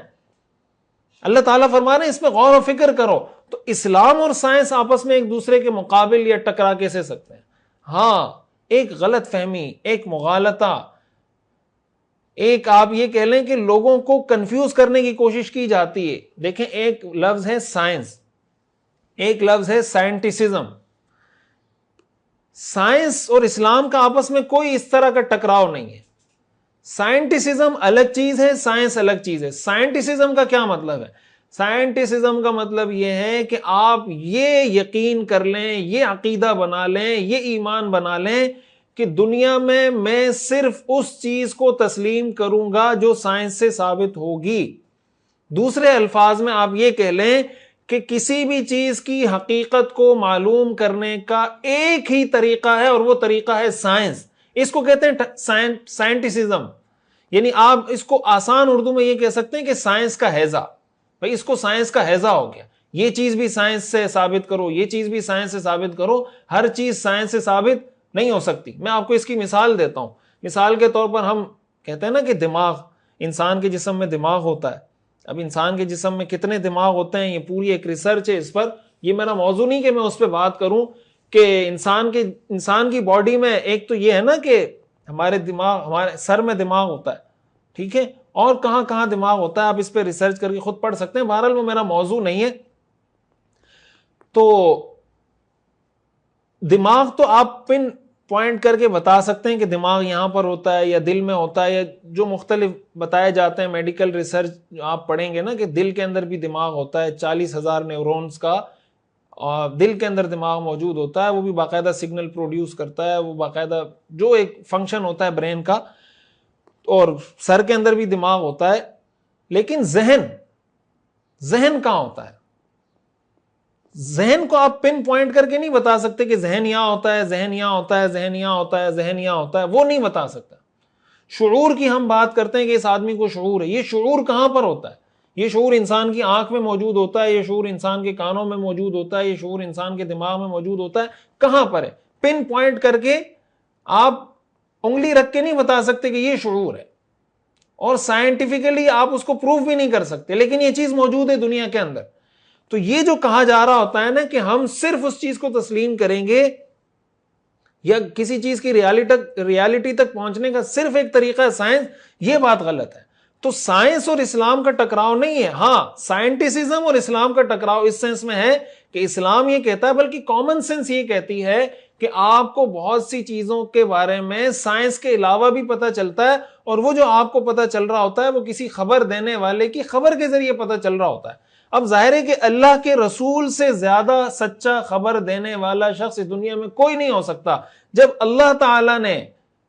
اللہ تعالیٰ فرما رہے ہیں اس میں غور و فکر کرو۔ تو اسلام اور سائنس آپس میں ایک دوسرے کے مقابل یا ٹکرا کیسے سکتے ہیں؟ ہاں، ایک غلط فہمی، ایک مغالطہ، ایک آپ یہ کہہ لیں کہ لوگوں کو کنفیوز کرنے کی کوشش کی جاتی ہے۔ دیکھیں ایک لفظ ہے سائنس، ایک لفظ ہے سائنٹسزم۔ سائنس اور اسلام کا آپس میں کوئی اس طرح کا ٹکراؤ نہیں ہے۔ سائنٹسزم الگ چیز ہے، سائنس الگ چیز ہے۔ سائنٹسزم کا کیا مطلب ہے؟ سائنٹسزم کا مطلب یہ ہے کہ آپ یہ یقین کر لیں، یہ عقیدہ بنا لیں، یہ ایمان بنا لیں کہ دنیا میں صرف اس چیز کو تسلیم کروں گا جو سائنس سے ثابت ہوگی۔ دوسرے الفاظ میں آپ یہ کہہ لیں کہ کسی بھی چیز کی حقیقت کو معلوم کرنے کا ایک ہی طریقہ ہے اور وہ طریقہ ہے سائنس۔ اس کو کہتے ہیں سائنٹسزم، یعنی آپ اس کو آسان اردو میں یہ کہہ سکتے ہیں کہ سائنس کا ہیضہ۔ بھائی اس کو سائنس کا ہیضہ ہو گیا، یہ چیز بھی سائنس سے ثابت کرو، یہ چیز بھی سائنس سے ثابت کرو، ہر چیز سائنس سے ثابت نہیں ہو سکتی۔ میں آپ کو اس کی مثال دیتا ہوں۔ مثال کے طور پر ہم کہتے ہیں نا کہ دماغ، انسان کے جسم میں دماغ ہوتا ہے۔ اب انسان کے جسم میں کتنے دماغ ہوتے ہیں یہ پوری ایک ریسرچ ہے اس پر، یہ میرا موضوع نہیں کہ میں اس پہ بات کروں کہ انسان کی باڈی میں ایک تو یہ ہے نا کہ ہمارے سر میں دماغ ہوتا ہے، ٹھیک ہے، اور کہاں کہاں دماغ ہوتا ہے آپ اس پہ ریسرچ کر کے خود پڑھ سکتے ہیں، بہرحال وہ میرا موضوع نہیں ہے۔ تو دماغ تو آپ پن پوائنٹ کر کے بتا سکتے ہیں کہ دماغ یہاں پر ہوتا ہے یا دل میں ہوتا ہے، یا جو مختلف بتائے جاتے ہیں میڈیکل ریسرچ آپ پڑھیں گے نا کہ دل کے اندر بھی دماغ ہوتا ہے، 40,000 نیورونز کا دل کے اندر دماغ موجود ہوتا ہے، وہ بھی باقاعدہ سگنل پروڈیوس کرتا ہے، وہ باقاعدہ جو ایک فنکشن ہوتا ہے برین کا، اور سر کے اندر بھی دماغ ہوتا ہے. لیکن ذہن کہاں ہوتا ہے؟ ذہن کو آپ پن پوائنٹ کر کے نہیں بتا سکتے کہ ذہن یہاں ہوتا ہے، ذہن یہاں ہوتا ہے، ذہن یہاں ہوتا ہے، ذہن یہاں ہوتا ہے، وہ نہیں بتا سکتا. شعور کی ہم بات کرتے ہیں کہ اس آدمی کو شعور ہے، یہ شعور کہاں پر ہوتا ہے؟ یہ شعور انسان کی آنکھ میں موجود ہوتا ہے، یہ شعور انسان کے کانوں میں موجود ہوتا ہے، یہ شعور انسان کے دماغ میں موجود ہوتا ہے. کہاں پر ہے؟ پن پوائنٹ کر کے آپ انگلی رکھ کے نہیں بتا سکتے کہ یہ شعور ہے، اور سائنٹیفکلی آپ اس کو پروف بھی نہیں کر سکتے، لیکن یہ چیز موجود ہے دنیا کے اندر. تو یہ جو کہا جا رہا ہوتا ہے نا کہ ہم صرف اس چیز کو تسلیم کریں گے، یا کسی چیز کی ریالٹی تک پہنچنے کا صرف ایک طریقہ ہے سائنس، یہ بات غلط ہے. تو سائنس اور اسلام کا ٹکراؤ نہیں ہے. ہاں، سائنٹسزم اور اسلام کا ٹکراؤ اس سینس میں ہے کہ اسلام یہ کہتا ہے، بلکہ کامن سینس یہ کہتی ہے کہ آپ کو بہت سی چیزوں کے بارے میں سائنس کے علاوہ بھی پتہ چلتا ہے، اور وہ جو آپ کو پتہ چل رہا ہوتا ہے وہ کسی خبر دینے والے کی خبر کے ذریعے پتہ چل رہا ہوتا ہے. اب ظاہر ہے کہ اللہ کے رسول سے زیادہ سچا خبر دینے والا شخص اس دنیا میں کوئی نہیں ہو سکتا. جب اللہ تعالیٰ نے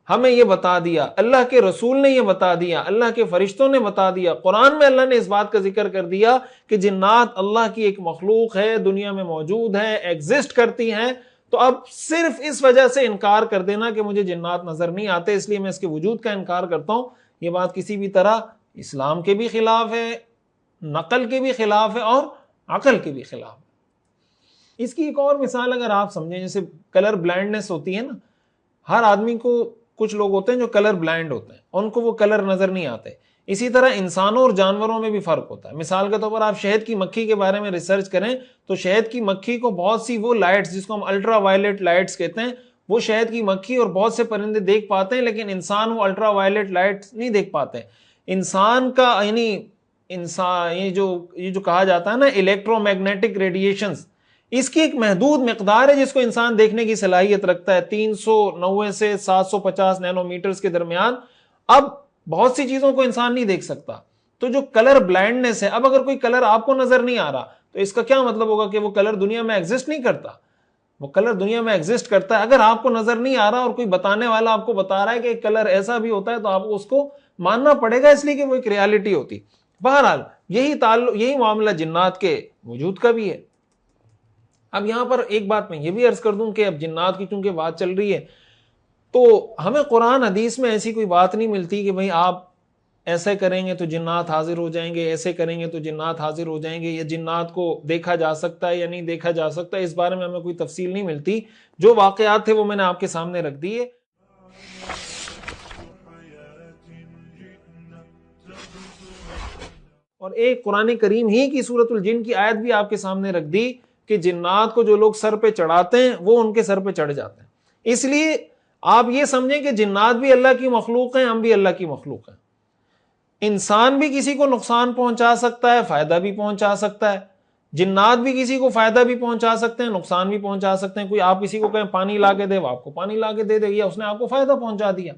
ہمیں یہ بتا دیا، اللہ کے رسول نے یہ بتا دیا، اللہ کے فرشتوں نے بتا دیا، قرآن میں اللہ نے اس بات کا ذکر کر دیا کہ جنات اللہ کی ایک مخلوق ہے، دنیا میں موجود ہے، ایگزسٹ کرتی ہیں، تو اب صرف اس وجہ سے انکار کر دینا کہ مجھے جنات نظر نہیں آتے اس لیے میں اس کے وجود کا انکار کرتا ہوں، یہ بات کسی بھی طرح اسلام کے بھی خلاف ہے، نقل کے بھی خلاف ہے، اور عقل کے بھی خلاف ہے. اس کی ایک اور مثال اگر آپ سمجھیں، جیسے کلر بلائنڈنس ہوتی ہے نا، ہر آدمی کو، کچھ لوگ ہوتے ہیں جو کلر بلائنڈ ہوتے ہیں، ان کو وہ کلر نظر نہیں آتے. اسی طرح انسانوں اور جانوروں میں بھی فرق ہوتا ہے. مثال کے طور پر آپ شہد کی مکھی کے بارے میں ریسرچ کریں تو شہد کی مکھی کو بہت سی وہ لائٹس جس کو ہم الٹرا وائلٹ لائٹس کہتے ہیں، وہ شہد کی مکھی اور بہت سے پرندے دیکھ پاتے ہیں، لیکن انسان وہ الٹرا وائلٹ لائٹس نہیں دیکھ پاتے. انسان کا یہ جو کہا جاتا ہے نا الیکٹرو میگنیٹک ریڈیشنز، اس کی ایک محدود مقدار ہے جس کو انسان دیکھنے کی صلاحیت رکھتا ہے، 390 سے 750 نینو میٹرز کے درمیان. اب بہت سی چیزوں کو انسان نہیں دیکھ سکتا. تو جو کلر بلائنڈنس ہے، اب اگر کوئی کلر آپ کو نظر نہیں آ رہا تو اس کا کیا مطلب ہوگا کہ وہ کلر دنیا میں ایگزسٹ نہیں کرتا؟ وہ کلر دنیا میں ایگزسٹ کرتا ہے. اگر آپ کو نظر نہیں آ رہا اور کوئی بتانے والا آپ کو بتا رہا ہے کہ ایک کلر ایسا بھی ہوتا ہے تو آپ کو اس کو ماننا پڑے گا، اس لیے کہ وہ ایک ریالٹی ہوتی. بہرحال یہی معاملہ جنات کے وجود کا بھی ہے. اب یہاں پر ایک بات میں یہ بھی عرض کر دوں کہ اب جنات کی چونکہ بات چل رہی ہے تو ہمیں قرآن حدیث میں ایسی کوئی بات نہیں ملتی کہ بھئی آپ ایسے کریں گے تو جنات حاضر ہو جائیں گے، ایسے کریں گے تو جنات حاضر ہو جائیں گے، یا جنات کو دیکھا جا سکتا ہے یا نہیں دیکھا جا سکتا. اس بارے میں ہمیں کوئی تفصیل نہیں ملتی. جو واقعات تھے وہ میں نے آپ کے سامنے رکھ دیے. اور ایک قرآن کریم ہی کی سورۃ الجن کی آیت بھی آپ کے سامنے رکھ دی کہ جنات کو جو لوگ سر پہ چڑھاتے ہیں وہ ان کے سر پہ چڑھ جاتے ہیں. اس لیے آپ یہ سمجھیں کہ جنات بھی اللہ کی مخلوق ہیں، ہم بھی اللہ کی مخلوق ہیں. انسان بھی کسی کو نقصان پہنچا سکتا ہے، فائدہ بھی پہنچا سکتا ہے. جنات بھی کسی کو فائدہ بھی پہنچا سکتے ہیں، نقصان بھی پہنچا سکتے ہیں. کوئی آپ کسی کو کہیں پانی لا کے دے، وہ آپ کو پانی لا کے دے دے گا، اس نے آپ کو فائدہ پہنچا دیا.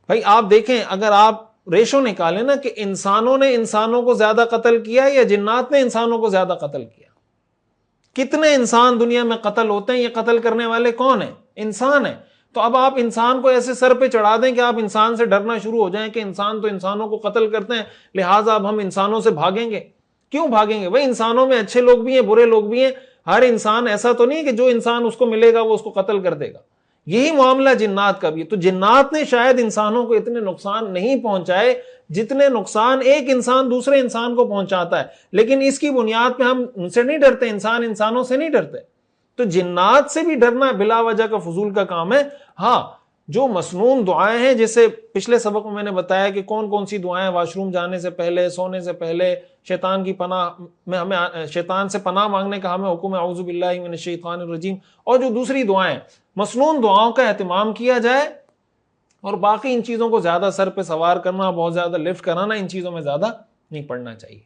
بھائی آپ دیکھیں، اگر آپ ریشو نکالیں نا کہ انسانوں نے انسانوں کو زیادہ قتل کیا یا جنات نے انسانوں کو زیادہ قتل کیا، کتنے انسان دنیا میں قتل ہوتے ہیں، یہ قتل کرنے والے کون ہیں؟ انسان ہیں. تو اب آپ انسان کو ایسے سر پہ چڑھا دیں کہ آپ انسان سے ڈرنا شروع ہو جائیں کہ انسان تو انسانوں کو قتل کرتے ہیں، لہٰذا اب ہم انسانوں سے بھاگیں گے. کیوں بھاگیں گے؟ بھائی انسانوں میں اچھے لوگ بھی ہیں، برے لوگ بھی ہیں. ہر انسان ایسا تو نہیں کہ جو انسان اس کو ملے گا وہ اس کو قتل کر دے گا. یہی معاملہ جنات کا بھی ہے. تو جنات نے شاید انسانوں کو اتنے نقصان نہیں پہنچائے جتنے نقصان ایک انسان دوسرے انسان کو پہنچاتا ہے، لیکن اس کی بنیاد پہ ہم ان سے نہیں ڈرتے، انسان انسانوں سے نہیں ڈرتے. تو جنات سے بھی ڈرنا بلا وجہ کا فضول کا کام ہے. ہاں، جو مسنون دعائیں ہیں، جیسے پچھلے سبق میں نے بتایا کہ کون کون سی دعائیں، واش روم جانے سے پہلے، سونے سے پہلے، شیطان کی پناہ میں ہمیں شیطان سے پناہ مانگنے کا ہمیں حکم ہے، اعوذ باللہ من الشیطان الرجیم، اور جو دوسری دعائیں، مسنون دعاؤں کا اہتمام کیا جائے. اور باقی ان چیزوں کو زیادہ سر پہ سوار کرنا، بہت زیادہ لفٹ کرانا، ان چیزوں میں زیادہ نہیں پڑنا چاہیے.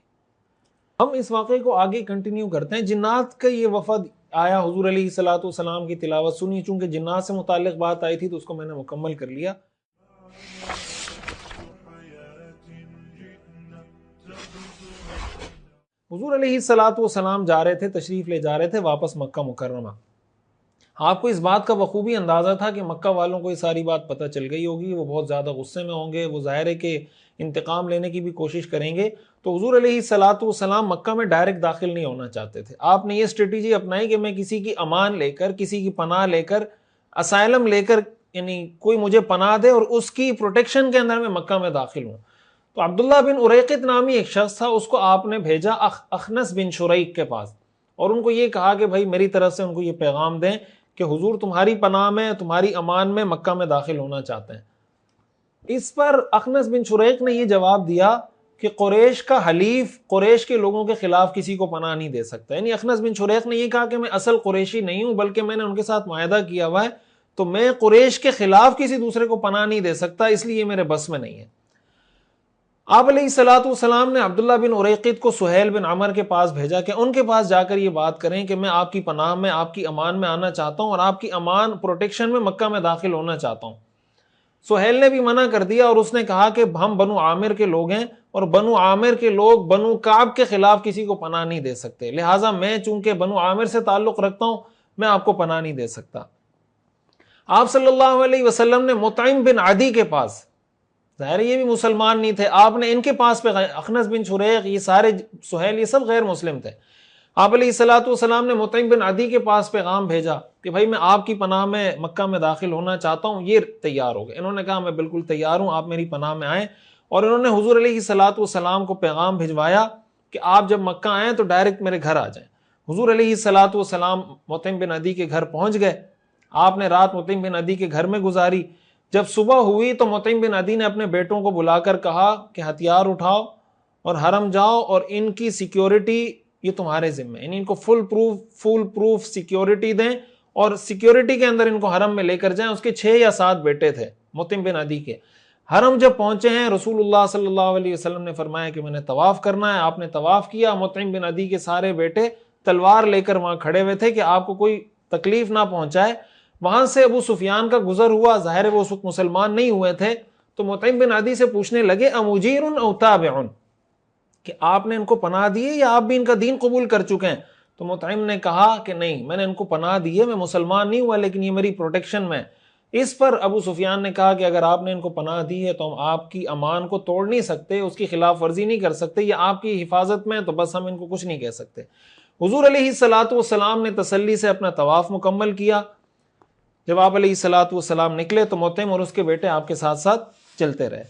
ہم اس واقعے کو آگے کنٹینیو کرتے ہیں. جنات کا یہ وفد آیا حضور علیہ الصلوۃ والسلام کی تلاوت سنی، چونکہ جنات سے متعلق بات آئی تھی تو اس کو میں نے مکمل کر لیا۔ حضور علیہ الصلوۃ والسلام جا رہے تھے، تشریف لے جا رہے تھے واپس مکہ مکرمہ۔ آپ کو اس بات کا بخوبی اندازہ تھا کہ مکہ والوں کو یہ ساری بات پتہ چل گئی ہوگی، وہ بہت زیادہ غصے میں ہوں گے، وہ ظاہر ہے کہ انتقام لینے کی بھی کوشش کریں گے۔ تو حضور علیہ الصلوۃ والسلام مکہ میں ڈائریکٹ داخل نہیں ہونا چاہتے تھے۔ آپ نے یہ اسٹریٹجی اپنائی کہ میں کسی کی امان لے کر، کسی کی پناہ لے کر، اسائلم لے کر، یعنی کوئی مجھے پناہ دے اور اس کی پروٹیکشن کے اندر میں مکہ میں داخل ہوں۔ تو عبداللہ بن اریقط نامی ایک شخص تھا، اس کو آپ نے بھیجا اخنس بن شریق کے پاس، اور ان کو یہ کہا کہ بھائی میری طرف سے ان کو یہ پیغام دیں کہ حضور تمہاری پناہ میں، تمہاری امان میں مکہ میں داخل ہونا چاہتے ہیں۔ اس پر اخنس بن شریق نے یہ جواب دیا کہ قریش کا حلیف قریش کے لوگوں کے خلاف کسی کو پناہ نہیں دے سکتا۔ یعنی اخنس بن شریق نے یہ کہا کہ میں اصل قریشی نہیں ہوں، بلکہ میں نے ان کے ساتھ معاہدہ کیا ہوا ہے، تو میں قریش کے خلاف کسی دوسرے کو پناہ نہیں دے سکتا، اس لیے یہ میرے بس میں نہیں ہے۔ آپ علیہ الصلوۃ والسلام نے عبداللہ بن اریقط کو سہیل بن عمر کے پاس بھیجا کہ ان کے پاس جا کر یہ بات کریں کہ میں آپ کی پناہ میں، آپ کی امان میں آنا چاہتا ہوں اور آپ کی امان پروٹیکشن میں مکہ میں داخل ہونا چاہتا ہوں۔ سہیل نے بھی منع کر دیا اور اس نے کہا کہ ہم بنو عامر کے لوگ ہیں اور بنو عامر کے لوگ بنو کعب کے خلاف کسی کو پناہ نہیں دے سکتے، لہٰذا میں چونکہ بنو عامر سے تعلق رکھتا ہوں میں آپ کو پناہ نہیں دے سکتا۔ آپ صلی اللہ علیہ وسلم نے مطعم بن عدی کے پاس، ظاہر یہ بھی مسلمان نہیں تھے، آپ نے ان کے پاس پہ اخنس بن شریق، یہ سارے سہیل، یہ سب غیر مسلم تھے۔ آپ علیہ الصلوۃ والسلام نے مطعم بن عدی کے پاس پیغام بھیجا کہ بھائی میں آپ کی پناہ میں مکہ میں داخل ہونا چاہتا ہوں، یہ تیار ہو گئے۔ انہوں نے کہا میں بالکل تیار ہوں، آپ میری پناہ میں آئیں، اور انہوں نے حضور علیہ الصلوۃ والسلام کو پیغام بھجوایا کہ آپ جب مکہ آئیں تو ڈائریکٹ میرے گھر آ جائیں۔ حضور علیہ الصلوۃ والسلام مطعم بن عدی کے گھر پہنچ گئے، آپ نے رات مطعم بن عدی کے گھر میں گزاری۔ جب صبح ہوئی تو مطعم بن عدی نے اپنے بیٹوں کو بلا کر کہا کہ ہتھیار اٹھاؤ اور حرم جاؤ اور ان کی سیکیورٹی یہ تمہارے ذمہ، یعنی ان کو فل پروف سیکیورٹی دیں اور سیکیورٹی کے اندر ان کو حرم میں لے کر جائیں۔ اس کے 6 یا 7 بیٹے تھے مطعم بن عدی کے۔ حرم جب پہنچے ہیں، رسول اللہ صلی اللہ علیہ وسلم نے فرمایا کہ میں نے طواف کرنا ہے۔ آپ نے طواف کیا، مطعم بن عدی کے سارے بیٹے تلوار لے کر وہاں کھڑے ہوئے تھے کہ آپ کو کوئی تکلیف نہ پہنچائے۔ وہاں سے ابو سفیان کا گزر ہوا، ظاہر ہے وہ اس وقت مسلمان نہیں ہوئے تھے، تو مطعم بن عدی سے پوچھنے لگے امجیر او تابع، کہ آپ نے ان کو پناہ دی ہے یا آپ بھی ان کا دین قبول کر چکے ہیں؟ تو مطعم نے کہا کہ نہیں، میں نے ان کو پناہ دی ہے، میں مسلمان نہیں ہوا لیکن یہ میری پروٹیکشن میں۔ اس پر ابو سفیان نے کہا کہ اگر آپ نے ان کو پناہ دی ہے تو ہم آپ کی امان کو توڑ نہیں سکتے، اس کی خلاف ورزی نہیں کر سکتے، یہ آپ کی حفاظت میں، تو بس ہم ان کو کچھ نہیں کہہ سکتے۔ حضور علیہ الصلوۃ والسلام نے تسلی سے اپنا طواف مکمل کیا۔ جب آپ علیہ الصلوۃ والسلام نکلے تو مطعم اور اس کے بیٹے آپ کے ساتھ ساتھ چلتے رہے۔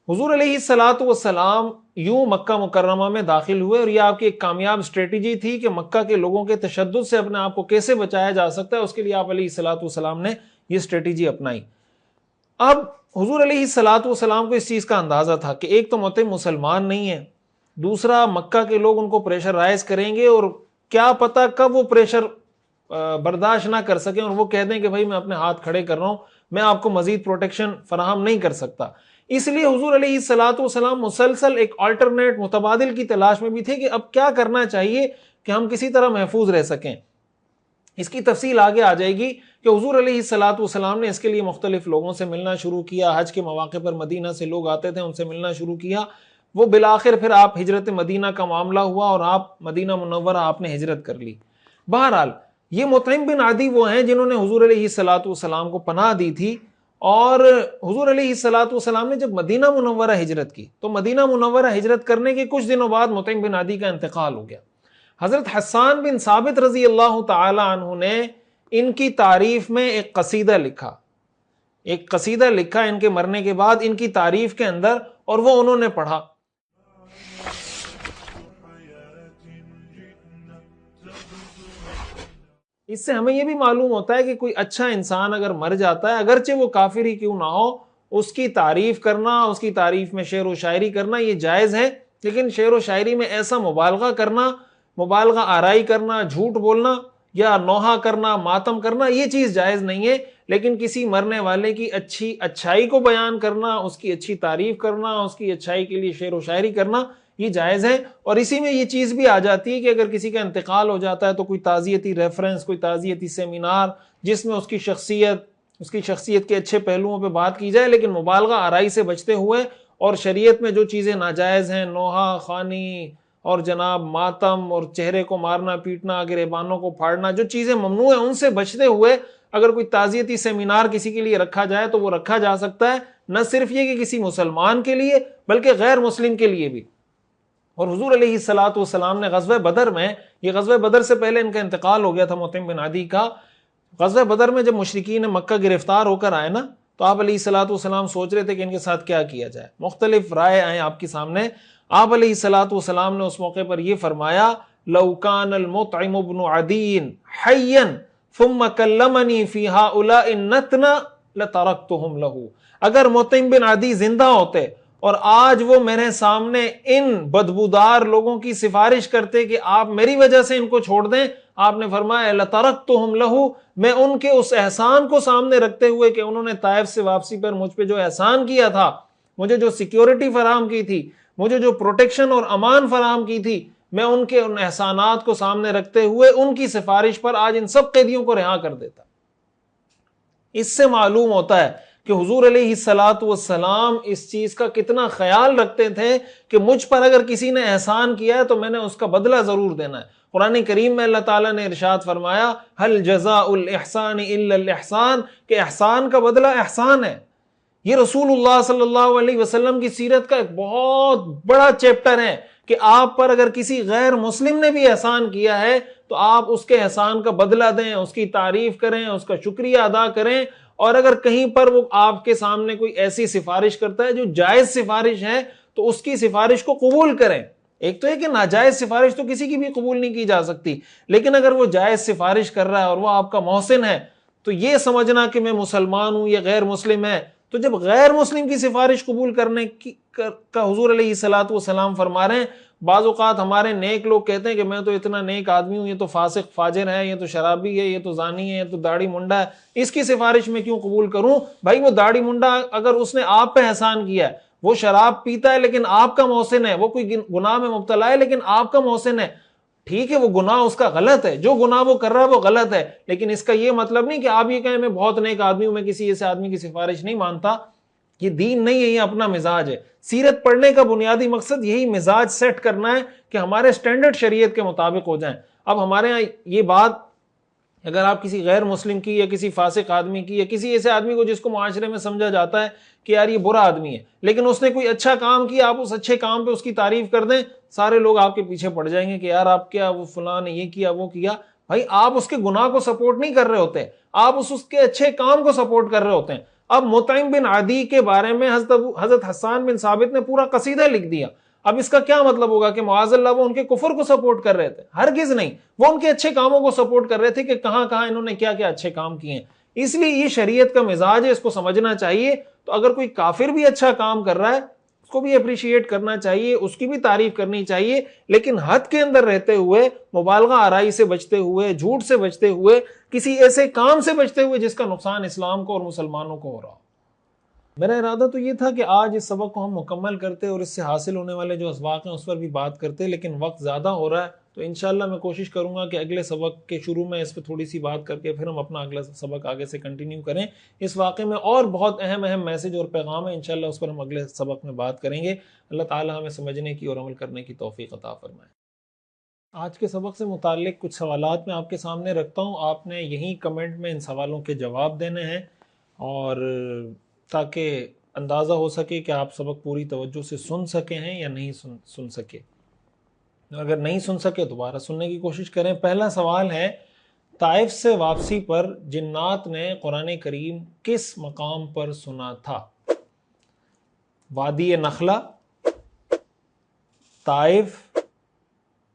حضور علیہ الصلوۃ والسلام یوں مکہ مکرمہ میں داخل ہوئے، اور یہ آپ کی ایک کامیاب اسٹریٹجی تھی کہ مکہ کے لوگوں کے تشدد سے اپنے آپ کو کیسے بچایا جا سکتا ہے، اس کے لیے آپ علیہ الصلوۃ والسلام نے یہ اسٹریٹجی اپنائی۔ اب حضور علیہ الصلوۃ والسلام کو اس چیز کا اندازہ تھا کہ ایک تو مطعم مسلمان نہیں ہے، دوسرا مکہ کے لوگ ان کو پریشرائز کریں گے، اور کیا پتہ کب وہ پریشر برداشت نہ کر سکیں اور وہ کہہ دیں کہ بھائی میں اپنے ہاتھ کھڑے کر رہا ہوں، میں آپ کو مزید پروٹیکشن فراہم نہیں کر سکتا۔ اس لیے حضور علیہ الصلوۃ والسلام مسلسل ایک آلٹرنیٹ متبادل کی تلاش میں بھی تھے کہ اب کیا کرنا چاہیے کہ ہم کسی طرح محفوظ رہ سکیں۔ اس کی تفصیل آگے آ جائے گی کہ حضور علیہ الصلوۃ والسلام نے اس کے لیے مختلف لوگوں سے ملنا شروع کیا۔ حج کے مواقع پر مدینہ سے لوگ آتے تھے، ان سے ملنا شروع کیا۔ وہ بالآخر پھر آپ ہجرت مدینہ کا معاملہ ہوا اور آپ مدینہ منورہ آپ نے ہجرت کر لی۔ بہرحال یہ مطعم بن عدی وہ ہیں جنہوں نے حضور علیہ الصلوۃ والسلام کو پناہ دی تھی، اور حضور علیہ الصلوۃ والسلام نے جب مدینہ منورہ ہجرت کی تو مدینہ منورہ ہجرت کرنے کے کچھ دنوں بعد مطعم بن عدی کا انتقال ہو گیا۔ حضرت حسان بن ثابت رضی اللہ تعالی عنہ نے ان کی تعریف میں ایک قصیدہ لکھا ان کے مرنے کے بعد ان کی تعریف کے اندر، اور وہ انہوں نے پڑھا۔ اس سے ہمیں یہ بھی معلوم ہوتا ہے کہ کوئی اچھا انسان اگر مر جاتا ہے، اگرچہ وہ کافر ہی کیوں نہ ہو، اس کی تعریف کرنا، اس کی تعریف میں شعر و شاعری کرنا یہ جائز ہے، لیکن شعر و شاعری میں ایسا مبالغہ کرنا، مبالغہ آرائی کرنا، جھوٹ بولنا یا نوحہ کرنا، ماتم کرنا، یہ چیز جائز نہیں ہے۔ لیکن کسی مرنے والے کی اچھائی کو بیان کرنا، اس کی اچھی تعریف کرنا، اس کی اچھائی کے لیے شعر و شاعری کرنا، یہ جائز ہے۔ اور اسی میں یہ چیز بھی آ جاتی ہے کہ اگر کسی کا انتقال ہو جاتا ہے تو کوئی تعزیتی ریفرنس، کوئی تعزیتی سیمینار جس میں اس کی شخصیت کے اچھے پہلوؤں پہ بات کی جائے، لیکن مبالغہ آرائی سے بچتے ہوئے، اور شریعت میں جو چیزیں ناجائز ہیں، نوحہ خوانی اور جناب ماتم اور چہرے کو مارنا پیٹنا، گریبانوں کو پھاڑنا، جو چیزیں ممنوع ہیں ان سے بچتے ہوئے اگر کوئی تعزیتی سیمینار کسی کے لیے رکھا جائے تو وہ رکھا جا سکتا ہے، نہ صرف یہ کہ کسی مسلمان کے لیے بلکہ غیر مسلم کے لیے بھی۔ اور حضور علیہ الصلوۃ والسلام نے غزوہ بدر میں، یہ غزوہ بدر سے پہلے ان کا انتقال ہو گیا تھا مطعم بن عدی کا، غزوہ بدر میں جب مشرکین مکہ گرفتار ہو کر آئے نا، تو آپ علیہ الصلوۃ والسلام سوچ رہے تھے کہ ان کے ساتھ کیا کیا جائے، مختلف رائے آئیں آپ کے سامنے۔ آپ علیہ الصلوۃ والسلام نے اس موقع پر یہ فرمایا، لو کان المطعم بن عدی حیا ثم کلمنی فی ہؤلاء النتنہ لترکتہم لہ، اگر مطعم بن عدی زندہ ہوتے اور آج وہ میرے سامنے ان بدبودار لوگوں کی سفارش کرتے کہ آپ میری وجہ سے ان کو چھوڑ دیں، آپ نے فرمایا لترکتہم لہ، میں ان کے اس احسان کو سامنے رکھتے ہوئے کہ انہوں نے طائف سے واپسی پر مجھ پہ جو احسان کیا تھا، مجھے جو سیکیورٹی فراہم کی تھی، مجھے جو پروٹیکشن اور امان فراہم کی تھی، میں ان کے ان احسانات کو سامنے رکھتے ہوئے ان کی سفارش پر آج ان سب قیدیوں کو رہا کر دیتا۔ اس سے معلوم ہوتا ہے کہ حضور علیہ الصلوۃ والسلام اس چیز کا کتنا خیال رکھتے تھے کہ مجھ پر اگر کسی نے احسان کیا ہے تو میں نے اس کا بدلہ ضرور دینا ہے۔ قرآن کریم میں اللہ تعالیٰ نے ارشاد فرمایا، هل جزاء الاحسان الا الاحسان، کہ احسان کا بدلہ احسان ہے۔ یہ رسول اللہ صلی اللہ علیہ وسلم کی سیرت کا ایک بہت بڑا چیپٹر ہے کہ آپ پر اگر کسی غیر مسلم نے بھی احسان کیا ہے تو آپ اس کے احسان کا بدلہ دیں، اس کی تعریف کریں، اس کا شکریہ ادا کریں، اور اگر کہیں پر وہ آپ کے سامنے کوئی ایسی سفارش کرتا ہے جو جائز سفارش ہے تو اس کی سفارش کو قبول کریں۔ ایک تو ہے کہ ناجائز سفارش تو کسی کی بھی قبول نہیں کی جا سکتی، لیکن اگر وہ جائز سفارش کر رہا ہے اور وہ آپ کا محسن ہے تو یہ سمجھنا کہ میں مسلمان ہوں، یہ غیر مسلم ہے، تو جب غیر مسلم کی سفارش قبول کرنے کا حضور علیہ الصلوۃ والسلام فرما رہے ہیں، بعض اوقات ہمارے نیک لوگ کہتے ہیں کہ میں تو اتنا نیک آدمی ہوں، یہ تو فاسق فاجر ہے، یہ تو شرابی ہے، یہ تو زانی ہے، یہ تو داڑھی منڈا ہے، اس کی سفارش میں کیوں قبول کروں؟ بھائی وہ داڑھی منڈا اگر اس نے آپ پہ احسان کیا ہے، وہ شراب پیتا ہے لیکن آپ کا محسن ہے، وہ کوئی گناہ میں مبتلا ہے لیکن آپ کا محسن ہے، ٹھیک ہے وہ گناہ اس کا غلط ہے، جو گناہ وہ کر رہا ہے وہ غلط ہے، لیکن اس کا یہ مطلب نہیں کہ آپ یہ کہیں میں بہت نیک آدمی ہوں، میں کسی ایسے آدمی کی سفارش نہیں مانتا۔ یہ دین نہیں ہے، یہ اپنا مزاج ہے۔ سیرت پڑھنے کا بنیادی مقصد یہی مزاج سیٹ کرنا ہے کہ ہمارے سٹینڈرڈ شریعت کے مطابق ہو جائیں۔ اب ہمارے ہاں یہ بات اگر آپ کسی غیر مسلم کی یا کسی فاسق آدمی کی یا کسی ایسے آدمی کو جس کو معاشرے میں سمجھا جاتا ہے کہ یار یہ برا آدمی ہے لیکن اس نے کوئی اچھا کام کیا، آپ اس اچھے کام پہ اس کی تعریف کر دیں، سارے لوگ آپ کے پیچھے پڑ جائیں گے کہ یار آپ کیا، وہ فلاں نے یہ کیا وہ کیا۔ بھائی آپ اس کے گناہ کو سپورٹ نہیں کر رہے ہوتے، آپ اس کے اچھے کام کو سپورٹ کر رہے ہوتے ہیں۔ اب مطعم بن عدی کے بارے میں حضرت حسان بن ثابت نے پورا قصیدہ لکھ دیا۔ اب اس کا کیا مطلب ہوگا کہ معاذ اللہ وہ ان کے کفر کو سپورٹ کر رہے تھے؟ ہرگز نہیں، وہ ان کے اچھے کاموں کو سپورٹ کر رہے تھے کہ کہاں کہاں انہوں نے کیا کیا اچھے کام کیے ہیں۔ اس لیے یہ شریعت کا مزاج ہے، اس کو سمجھنا چاہیے۔ تو اگر کوئی کافر بھی اچھا کام کر رہا ہے اس کو بھی اپریشیٹ کرنا چاہیے، اس کی بھی تعریف کرنی چاہیے، لیکن حد کے اندر رہتے ہوئے، مبالغہ آرائی سے بچتے ہوئے، جھوٹ سے بچتے ہوئے، کسی ایسے کام سے بچتے ہوئے جس کا نقصان اسلام کو اور مسلمانوں کو ہو رہا ہو۔ میرا ارادہ تو یہ تھا کہ آج اس سبق کو ہم مکمل کرتے اور اس سے حاصل ہونے والے جو اسباق ہیں اس پر بھی بات کرتے، لیکن وقت زیادہ ہو رہا ہے تو انشاءاللہ میں کوشش کروں گا کہ اگلے سبق کے شروع میں اس پہ تھوڑی سی بات کر کے پھر ہم اپنا اگلا سبق آگے سے کنٹینیو کریں۔ اس واقعے میں اور بہت اہم میسج اور پیغام ہے، انشاءاللہ اس پر ہم اگلے سبق میں بات کریں گے۔ اللہ تعالی ہمیں سمجھنے کی اور عمل کرنے کی توفیق عطا فرمائے۔ آج کے سبق سے متعلق کچھ سوالات میں آپ کے سامنے رکھتا ہوں، آپ نے یہیں کمنٹ میں ان سوالوں کے جواب دینے ہیں، اور تاکہ اندازہ ہو سکے کہ آپ سبق پوری توجہ سے سن سکے ہیں یا نہیں سن سکے۔ اگر نہیں سن سکے دوبارہ سننے کی کوشش کریں۔ پہلا سوال ہے، طائف سے واپسی پر جنات نے قرآن کریم کس مقام پر سنا تھا؟ وادی نخلا، طائف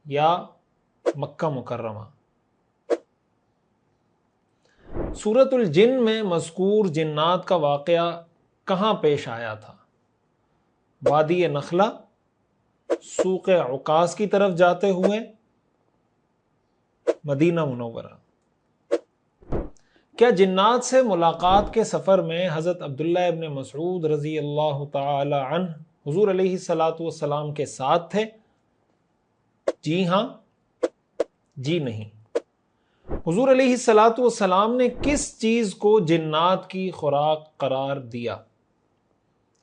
یا مکہ مکرمہ؟ سورۃ الجن میں مذکور جنات کا واقعہ کہاں پیش آیا تھا؟ وادی نخلا، سوق عکاظ کی طرف جاتے ہوئے، مدینہ منورہ؟ کیا جنات سے ملاقات کے سفر میں حضرت عبداللہ ابن مسعود رضی اللہ تعالی عنہ حضور علیہ الصلاۃ والسلام کے ساتھ تھے؟ جی ہاں، جی نہیں۔ حضور علیہ الصلاۃ والسلام نے کس چیز کو جنات کی خوراک قرار دیا؟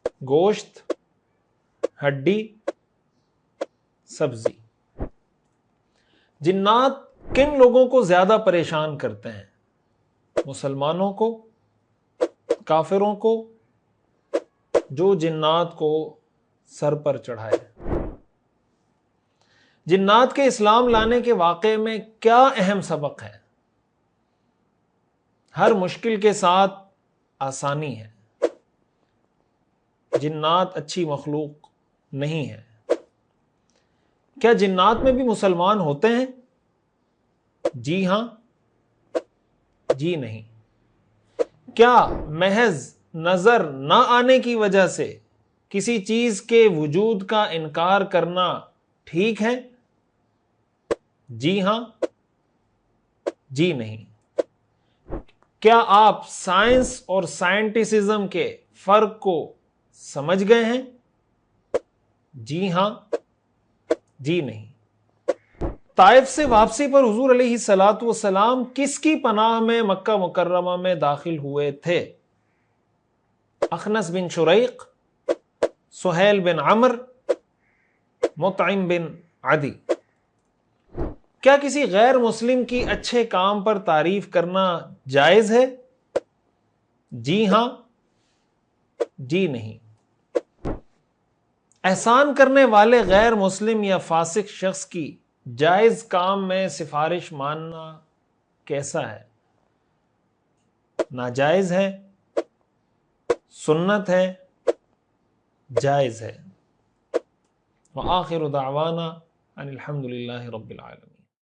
گوشت، ہڈی، سبزی۔ جنات کن لوگوں کو زیادہ پریشان کرتے ہیں؟ مسلمانوں کو، کافروں کو، جو جنات کو سر پر چڑھائے۔ جنات کے اسلام لانے کے واقعے میں کیا اہم سبق ہے؟ ہر مشکل کے ساتھ آسانی ہے۔ جنات اچھی مخلوق نہیں ہے۔ کیا جنات میں بھی مسلمان ہوتے ہیں؟ جی ہاں، جی نہیں۔ کیا محض نظر نہ آنے کی وجہ سے کسی چیز کے وجود کا انکار کرنا ٹھیک ہے؟ جی ہاں، جی نہیں۔ کیا آپ سائنس اور سائنٹسزم کے فرق کو سمجھ گئے ہیں؟ جی ہاں، جی نہیں۔ طائف سے واپسی پر حضور علیہ الصلاۃ والسلام کس کی پناہ میں مکہ مکرمہ میں داخل ہوئے تھے؟ اخنس بن شریق، سہیل بن عمر، مطعم بن عدی۔ کیا کسی غیر مسلم کی اچھے کام پر تعریف کرنا جائز ہے؟ جی ہاں، جی نہیں۔ احسان کرنے والے غیر مسلم یا فاسق شخص کی جائز کام میں سفارش ماننا کیسا ہے؟ ناجائز ہے، سنت ہے، جائز ہے۔ وآخر دعوانا ان الحمد للہ رب العالمین۔